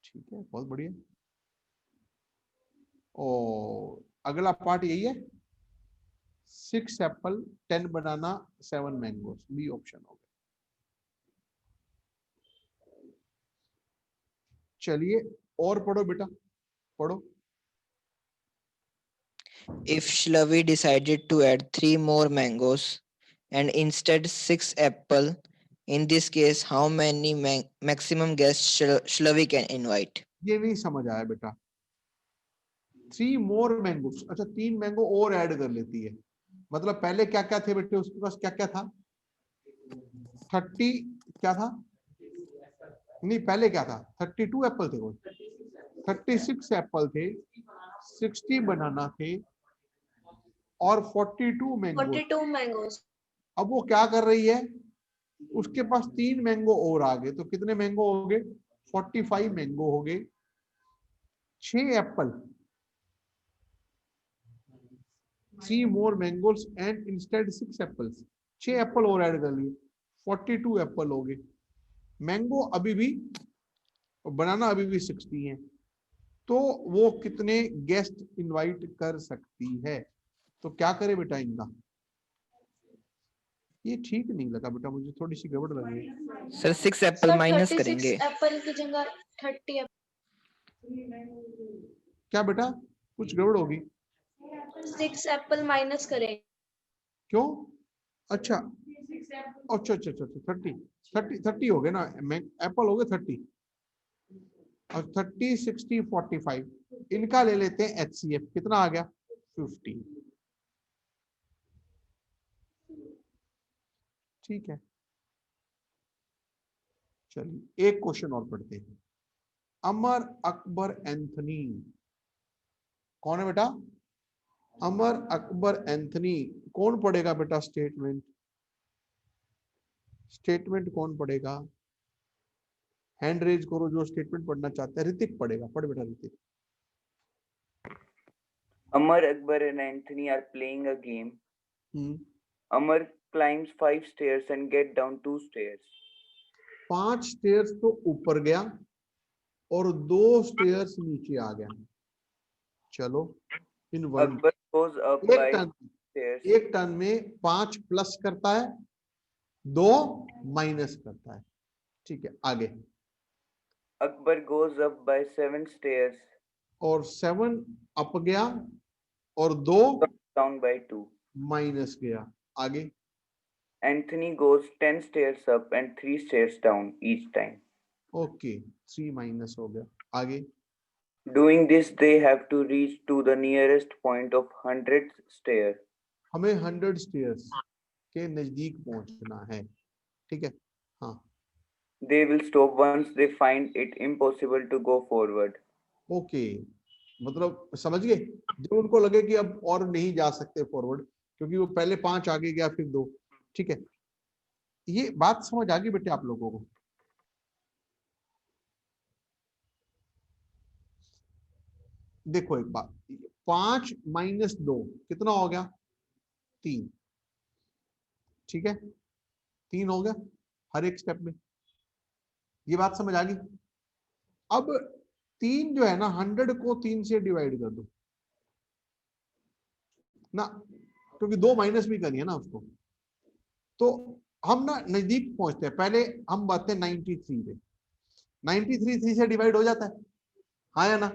ठीक है, बहुत बढ़िया। और अगला पार्ट यही है, 6 एप्पल, 10 बनाना, 7 मैंगो, बी ऑप्शन हो गया। चलिए और पढ़ो बेटा, पढ़ो। If Shlavy decided to add 3 more mangoes and instead 6 apple, in this case, how many maximum guests Shlavy can invite? ये नहीं समझ आया बेटा। 3 मोर मैंगो, अच्छा 3 मैंगो और ऐड कर लेती है। मतलब पहले क्या क्या थे बेटे उसके पास? क्या क्या था? 30 क्या था? नहीं पहले क्या था? 32 एप्पल थे। वो 36 एप्पल थे, 60 बनाना थे और 42 मैंगो। 42 मैंगोस। अब वो क्या कर रही है? उसके पास 3 मैंगो और आ गए, तो कितने मैंगो हो गए? 45 मैंगो हो गए। 6 Apple, 3 more mangoes and instead 6 apples. 6 Apple और ऐड कर लिए, 42 एप्पल हो गए। मैंगो अभी भी, बनाना अभी भी 60 है, तो वो कितने गेस्ट इनवाइट कर सकती है? तो क्या करे बेटा इनका? ये ठीक नहीं लगा बेटा, मुझे थोड़ी सी गड़बड़ लगी। सर 6 एप्पल सर माइनस 36 करेंगे। एप्पल की जगह 30 क्या बेटा कुछ गड़बड़ होगी? 6 एप्पल माइनस करें। क्यों? अच्छा अच्छा अच्छा अच्छा 30 हो गए ना, एप्पल हो गए 30 और 30 60 45 इनका ले लेते हैं HCF। कितना आ गया? 50। ठीक है, चलिए एक क्वेश्चन और पढ़ते हैं। अमर अकबर एंथनी कौन है बेटा? अमर अकबर एंथनी कौन पढ़ेगा बेटा? स्टेटमेंट, स्टेटमेंट कौन पढ़ेगा? हैंड रेज करो जो स्टेटमेंट पढ़ना चाहते हैं। ऋतिक पढ़ेगा, पढ़ बेटा Hrithik. Amar, Akbar and Anthony are playing a game. Amar climbs 5 stairs and get down 2 stairs. 5 stairs तो ऊपर गया और 2 स्टेयर्स नीचे आ गया। चलो in one Akbar goes up by stairs. एक टर्न में 5 प्लस करता है, 2 माइनस करता है। ठीक है, आगे। Akbar goes up by 7 stairs. और 7 अप गया और 2 down by 2 माइनस गया। आगे। Anthony goes 10 stairs up and 3 stairs down each time. Okay, 3 minus हो गया। आगे। Doing this, they have to reach to the nearest point of 100th stair. हमें 100 stairs के नजदीक पहुंचना है। ठीक है, हाँ। They will stop once they find it impossible to go forward. Okay, मतलब समझ गए, जब उनको लगे कि अब और नहीं जा सकते फॉरवर्ड, क्योंकि वो पहले 5 आगे गया फिर 2, ठीक है। ये बात समझ आ गई बेटे आप लोगों को? देखो एक बात, 5 माइनस 2 कितना हो गया? 3, ठीक है, 3 हो गया हर एक स्टेप में। ये बात समझ आ गई? अब 3 जो है ना, 100 को 3 से डिवाइड कर दो ना, क्योंकि 2 माइनस भी करनी है ना उसको। तो हम ना नजदीक पहुंचते हैं, पहले हम बात है 93 पे। 93 3 से डिवाइड हो जाता है, हाँ या ना?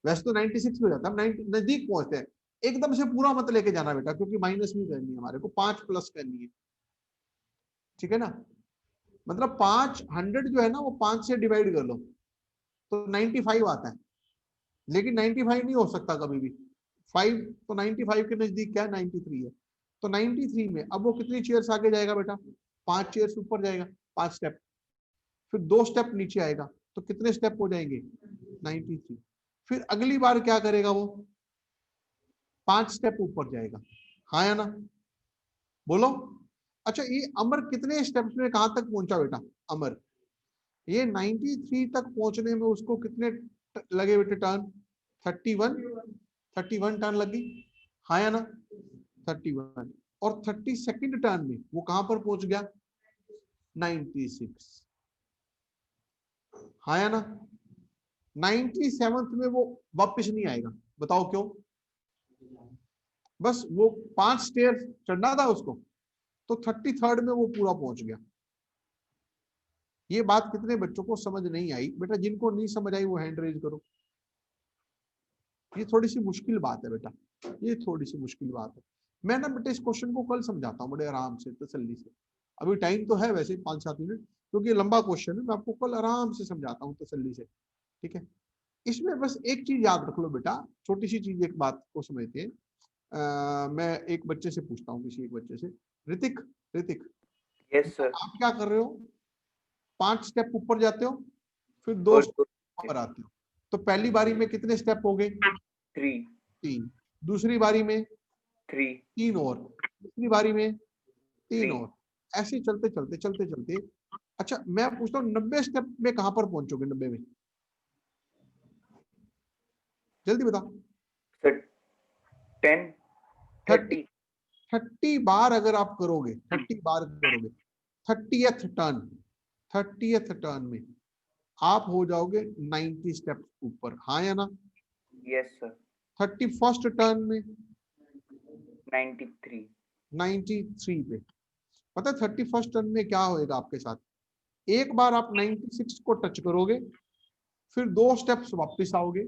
वैसे तो 96 हो जाता है, हम नजदीक पहुंचते हैं। एकदम से पूरा मत लेके जाना बेटा, क्योंकि माइनस भी करनी है हमारे को, 5 प्लस करनी है, ठीक है ना? मतलब 500 जो है ना वो 5 से डिवाइड कर लो तो 95 आता है, लेकिन 95 नहीं हो सकता कभी भी। 5 तो 95 के नजदीक क्या है? 93 है। तो 93 में अब वो कितनी चेयर्स आगे जाएगा बेटा? 5 चेयर्स ऊपर जाएगा, 5 स्टेप, फिर 2 स्टेप नीचे आएगा, तो कितने स्टेप हो जाएंगे? 93। फिर अगली बार क्या करेगा वो? 5 स्टेप ऊपर जाएगा, हाँ या ना? बोलो। अच्छा, ये अमर कितने स्टेप्स में कहां तक पहुंचा बेटा? अमर ये 93 तक पहुंचने में उसको कितने लगे बेटे टर्न? 31 टर्न लगी, हाँ या ना? 31। और 32nd टर्न में वो कहां पर पहुंच गया? 96, हाँ या ना? 97th में वो वापस नहीं आएगा, बताओ क्यों? बस वो 5 स्टेयर चढ़ना था उसको, तो 33rd में वो पूरा पहुंच गया। ये बात कितने बच्चों को समझ नहीं आई बेटा? जिनको नहीं समझ आई वो हैंड रेज करो। ये थोड़ी सी मुश्किल बात है बेटा, ये थोड़ी सी मुश्किल बात है। मैं ना बेटा इस क्वेश्चन को कल समझाता हूँ बड़े आराम से, तसल्ली से। अभी टाइम तो है वैसे 5-7 मिनट, क्योंकि ये लंबा क्वेश्चन है, मैं आपको कल आराम से समझाता हूँ तसल्ली से, ठीक है? इसमें बस एक चीज याद रख लो बेटा, छोटी सी चीज, एक बात को समझते हैं। मैं एक बच्चे से पूछता हूँ, किसी एक बच्चे से, ऋतिक, ऋतिक, यस सर। आप क्या कर रहे हो? 5 स्टेप ऊपर जाते हो, फिर 2 स्टेप ऊपर आते हो, तो पहली बारी में कितने स्टेप हो गए? 3। दूसरी बारी में 3 और, तीसरी बारी में 3 और, ऐसे चलते चलते चलते चलते। अच्छा मैं पूछता हूँ 90 स्टेप में कहां पर पहुंचोगे? 90 में जल्दी बताओ। 30 बार अगर आप करोगे, 30 बार करोगे, 30th टर्न में आप हो जाओगे 90 स्टेप ऊपर, हाँ या ना? Yes sir. 31st टर्न में 93 पे। पता है 31st टर्न में क्या होएगा आपके साथ? एक बार आप 96 को टच करोगे, फिर 2 स्टेप्स वापस आओगे,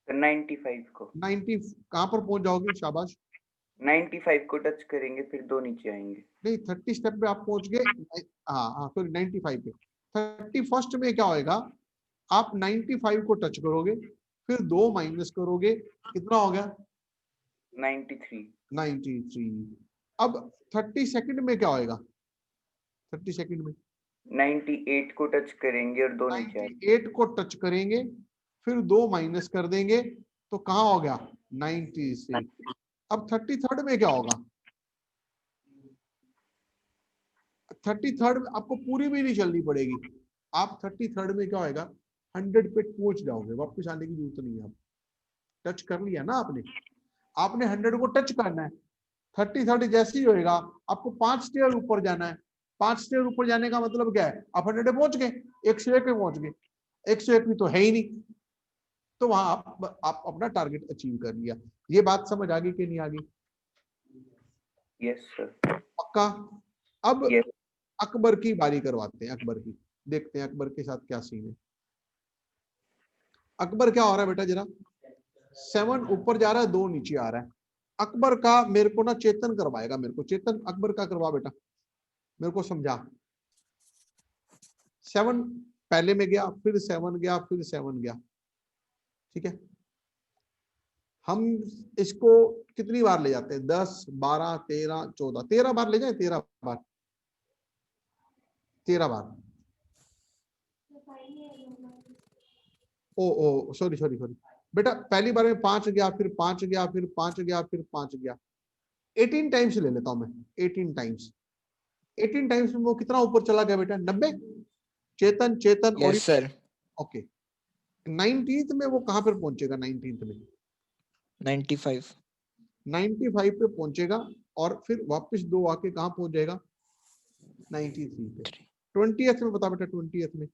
95 को 90 कहां पर पहुंच जाओगे? शाबाश, 95 को टच करेंगे, फिर 2 नीचे आएंगे। नहीं 30 स्टेप पे आप पहुंच गए, हाँ सॉरी 95 पे। 31st में क्या होएगा? आप 95 को टच करोगे, फिर 2 माइनस करोगे, कितना हो गया? 93। अब 32nd में क्या होएगा? 32nd में 98 को टच करेंगे और 2 नीचे आएंगे। 98 को टच करेंगे, फिर 2 माइनस कर देंगे, तो कहां हो गया? 96। अब 33rd में क्या होगा? 33rd में आपको पूरी भी नहीं चलनी पड़ेगी, आप 33rd में क्या होएगा? 100 पे पहुंच जाओगे, वापस आने की जरूरत नहीं है। आप टच कर लिया ना आपने, आपने 100 को टच करना है। 33rd जैसे ही होएगा आपको 5 स्टेयर ऊपर जाना है। 5 स्टेयर ऊपर जाने का मतलब क्या है? आप 100 पे पहुंच गए, 101 पे पहुंच गए, 101 भी तो है ही नहीं, तो वहां आप अपना टारगेट अचीव कर लिया। ये बात समझ आ गई कि नहीं आ गई? Yes sir. पक्का? अब yes. अकबर की बारी करवाते हैं, अकबर की, देखते हैं अकबर के साथ क्या सीन है। अकबर क्या हो रहा है बेटा? जरा 7 ऊपर जा रहा है, 2 नीचे आ रहा है। अकबर का मेरे को ना चेतन करवाएगा, मेरे को चेतन अकबर का करवा बेटा, मेरे को समझा। 7 पहले में गया, फिर 7 गया, फिर 7 गया, ठीक है? हम इसको कितनी बार ले जाते हैं? 10, 12, 13, 14, 13 बार ले जाए, 13 बार, 13 बार। ओ सॉरी, बेटा पहली बार में 5 गया, फिर 5 गया, फिर 5 गया, फिर 5 गया, 18 टाइम्स ले लेता हूं मैं, 18 टाइम्स। 18 टाइम्स में वो कितना ऊपर चला गया बेटा? 90। चेतन चेतन और Yes, sir. ओके 19th में वो कहां पर पहुंचेगा? 19th में 95. 95 पे पहुंचेगा और फिर वापस 2 आके कहां पहुंच जाएगा? 93 पे। 20th में बता बेटा, 20th में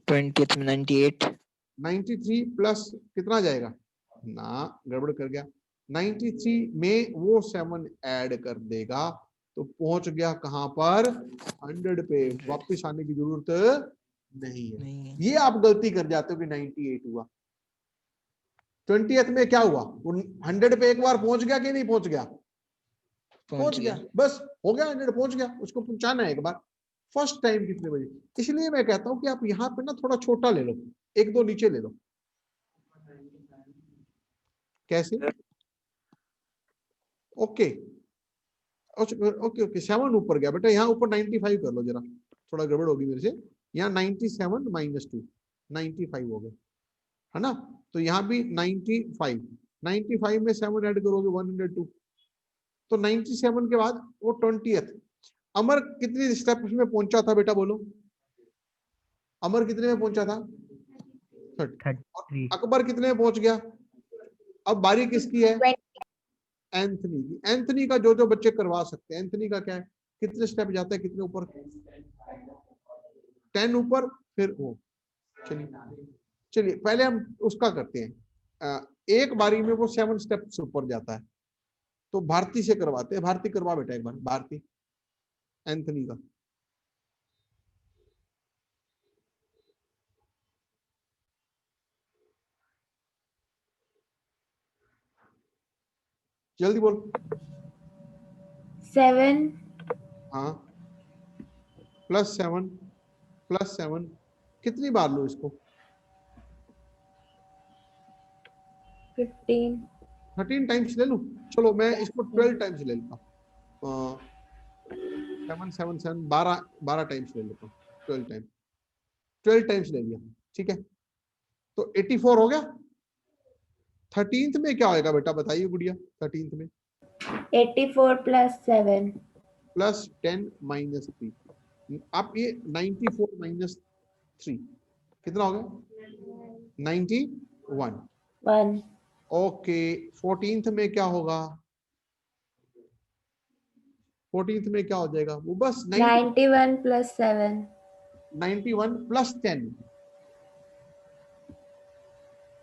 20th में 98. 93 प्लस कितना जाएगा? ना, गड़बड़ कर गया। 93 में वो 7 ऐड कर देगा तो पहुंच गया कहां पर? 100 पे। वापस आने की जरूरत नहीं है। नहीं है। ये आप गलती कर जाते हो कि 98 हुआ। 20th में क्या हुआ? 100 पे एक बार पहुंच गया कि नहीं पहुंच गया? पहुंच गया, बस हो गया, 100 पहुंच गया। उसको पहुंचाना है एक बार। फर्स्ट टाइम कितने बजे? इसलिए मैं कहता हूं कि आप यहाँ पे ना थोड़ा छोटा ले लो, 1-2 नीचे ले लो। कैसे? ओके ओके ओके 7 ऊपर गया बेटा, यहाँ ऊपर 95 कर लो जरा, थोड़ा गड़बड़ होगी मेरे से। यहाँ 97 - 2 95 हो गया, है ना? तो यहाँ भी 95 में 7 ऐड करोगे 102। तो 97 के बाद वो 20th। अमर कितनी स्टेप्स में पहुंचा था बेटा? बोलो, अमर कितने में पहुंचा था? 30। अकबर कितने में पहुंच गया? अब बारी किसकी है? एंथनी की। एंथनी का जो जो बच्चे करवा सकते हैं। एंथनी का क्या है? कितने स्टेप जाता है? कितने ऊपर? 10 ऊपर, फिर वो। चलिए पहले हम उसका करते हैं। एक बारी में वो 7 स्टेप्स ऊपर जाता है, तो भारती से करवाते हैं। भारती करवा बेटा एक बार, भारती एंथनी का। जल्दी बोल। 7 हाँ, +7 कितनी बार लो इसको? 15 13 टाइम्स ले लूं? चलो मैं इसको 12 टाइम्स ले लेता हूँ। 7 7 7 12 टाइम्स ले लेता हूँ। 12 टाइम्स ले लिया, ठीक है। तो 84 हो गया। 13th में क्या होएगा बेटा? बताइए गुड़िया। 13th में 84 + 7 +10 - 3। आप ये 94 - 3 कितना हो गया? 91। 1 ओके 14th में क्या होगा? 14th में क्या हो जाएगा? वो बस 91 + 7 91 + 10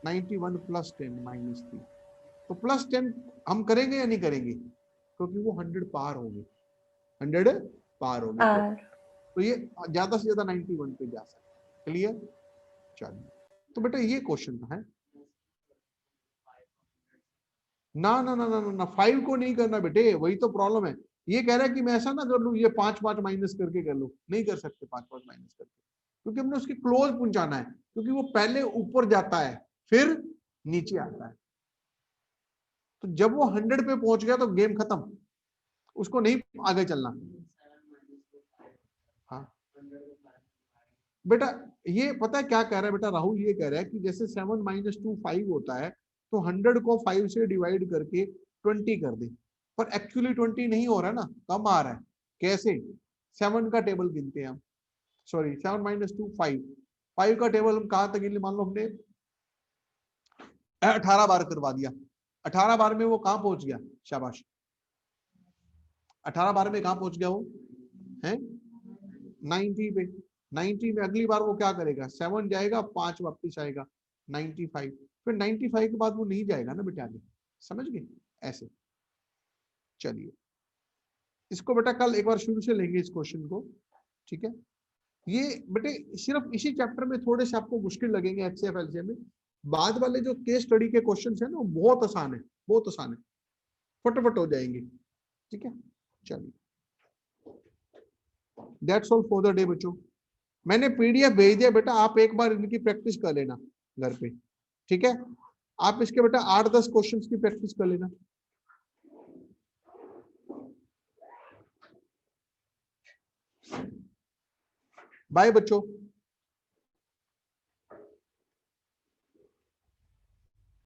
91 + 10 - 3। तो +10 हम करेंगे या नहीं करेंगे? क्योंकि वो 100 पार हो गए। 100 पार हो गए, तो ये ज्यादा से ज्यादा 91 पे जा सकते। क्लियर? चलिए, तो बेटा ये क्वेश्चन है ना। ना ना ना ना ना 5 को नहीं करना बेटे, वही तो प्रॉब्लम है। ये कह रहा है कि मैं ऐसा ना कर लूं, ये 5 माइनस करके कर लूं। नहीं कर सकते 5 माइनस करके, क्योंकि हमने उसके क्लोज पहुंचाना है। क्योंकि वो पहले ऊपर जाता है फिर नीचे आता है। तो जब वो 100 पे पहुंच गया तो गेम खत्म, उसको नहीं आगे चलना। हाँ बेटा, ये पता है क्या कह रहा है बेटा? राहुल ये कह रहा है कि जैसे 7 - 2 5 होता है, तो 100 को 5 से डिवाइड करके 20 कर दे। पर एक्चुअली 20 नहीं हो रहा है ना, कम आ रहा है। कैसे? 7 का टेबल गिनते हैं हम। सॉरी 7 - 2 5 का टेबल हम कहां तक गिन? मान लो हमने 18 बार करवा दिया। 18 बार में वो कहां पहुंच गया? शाबाश, 18 बार में कहां पहुंच गया वो? है 90 पे। 90 में अगली बार वो क्या करेगा? 7 जाएगा, 5 वापस आएगा, 95। फिर 95 के बाद वो नहीं जाएगा ना बेटा आगे। समझ गए? ऐसे। चलिए, इसको बेटा कल एक बार शुरू से लेंगे इस क्वेश्चन को, ठीक है। ये बेटे सिर्फ इसी चैप्टर में थोड़े से आपको मुश्किल लगेंगे एचसीएफ एलसीएम में। बाद वाले जो केस स्टडी के क्वेश्चंस हैं ना, वो बहुत आसान है, बहुत आसान है, फटाफट हो जाएंगे, ठीक है। चलिए, that's all for the day बच्चों। मैंने पीडीएफ भेज दिया बेटा, आप एक बार इनकी प्रैक्टिस कर लेना घर पे, ठीक है। आप इसके बेटा 8-10 क्वेश्चंस की प्रैक्टिस कर लेना। बाय बच्चों।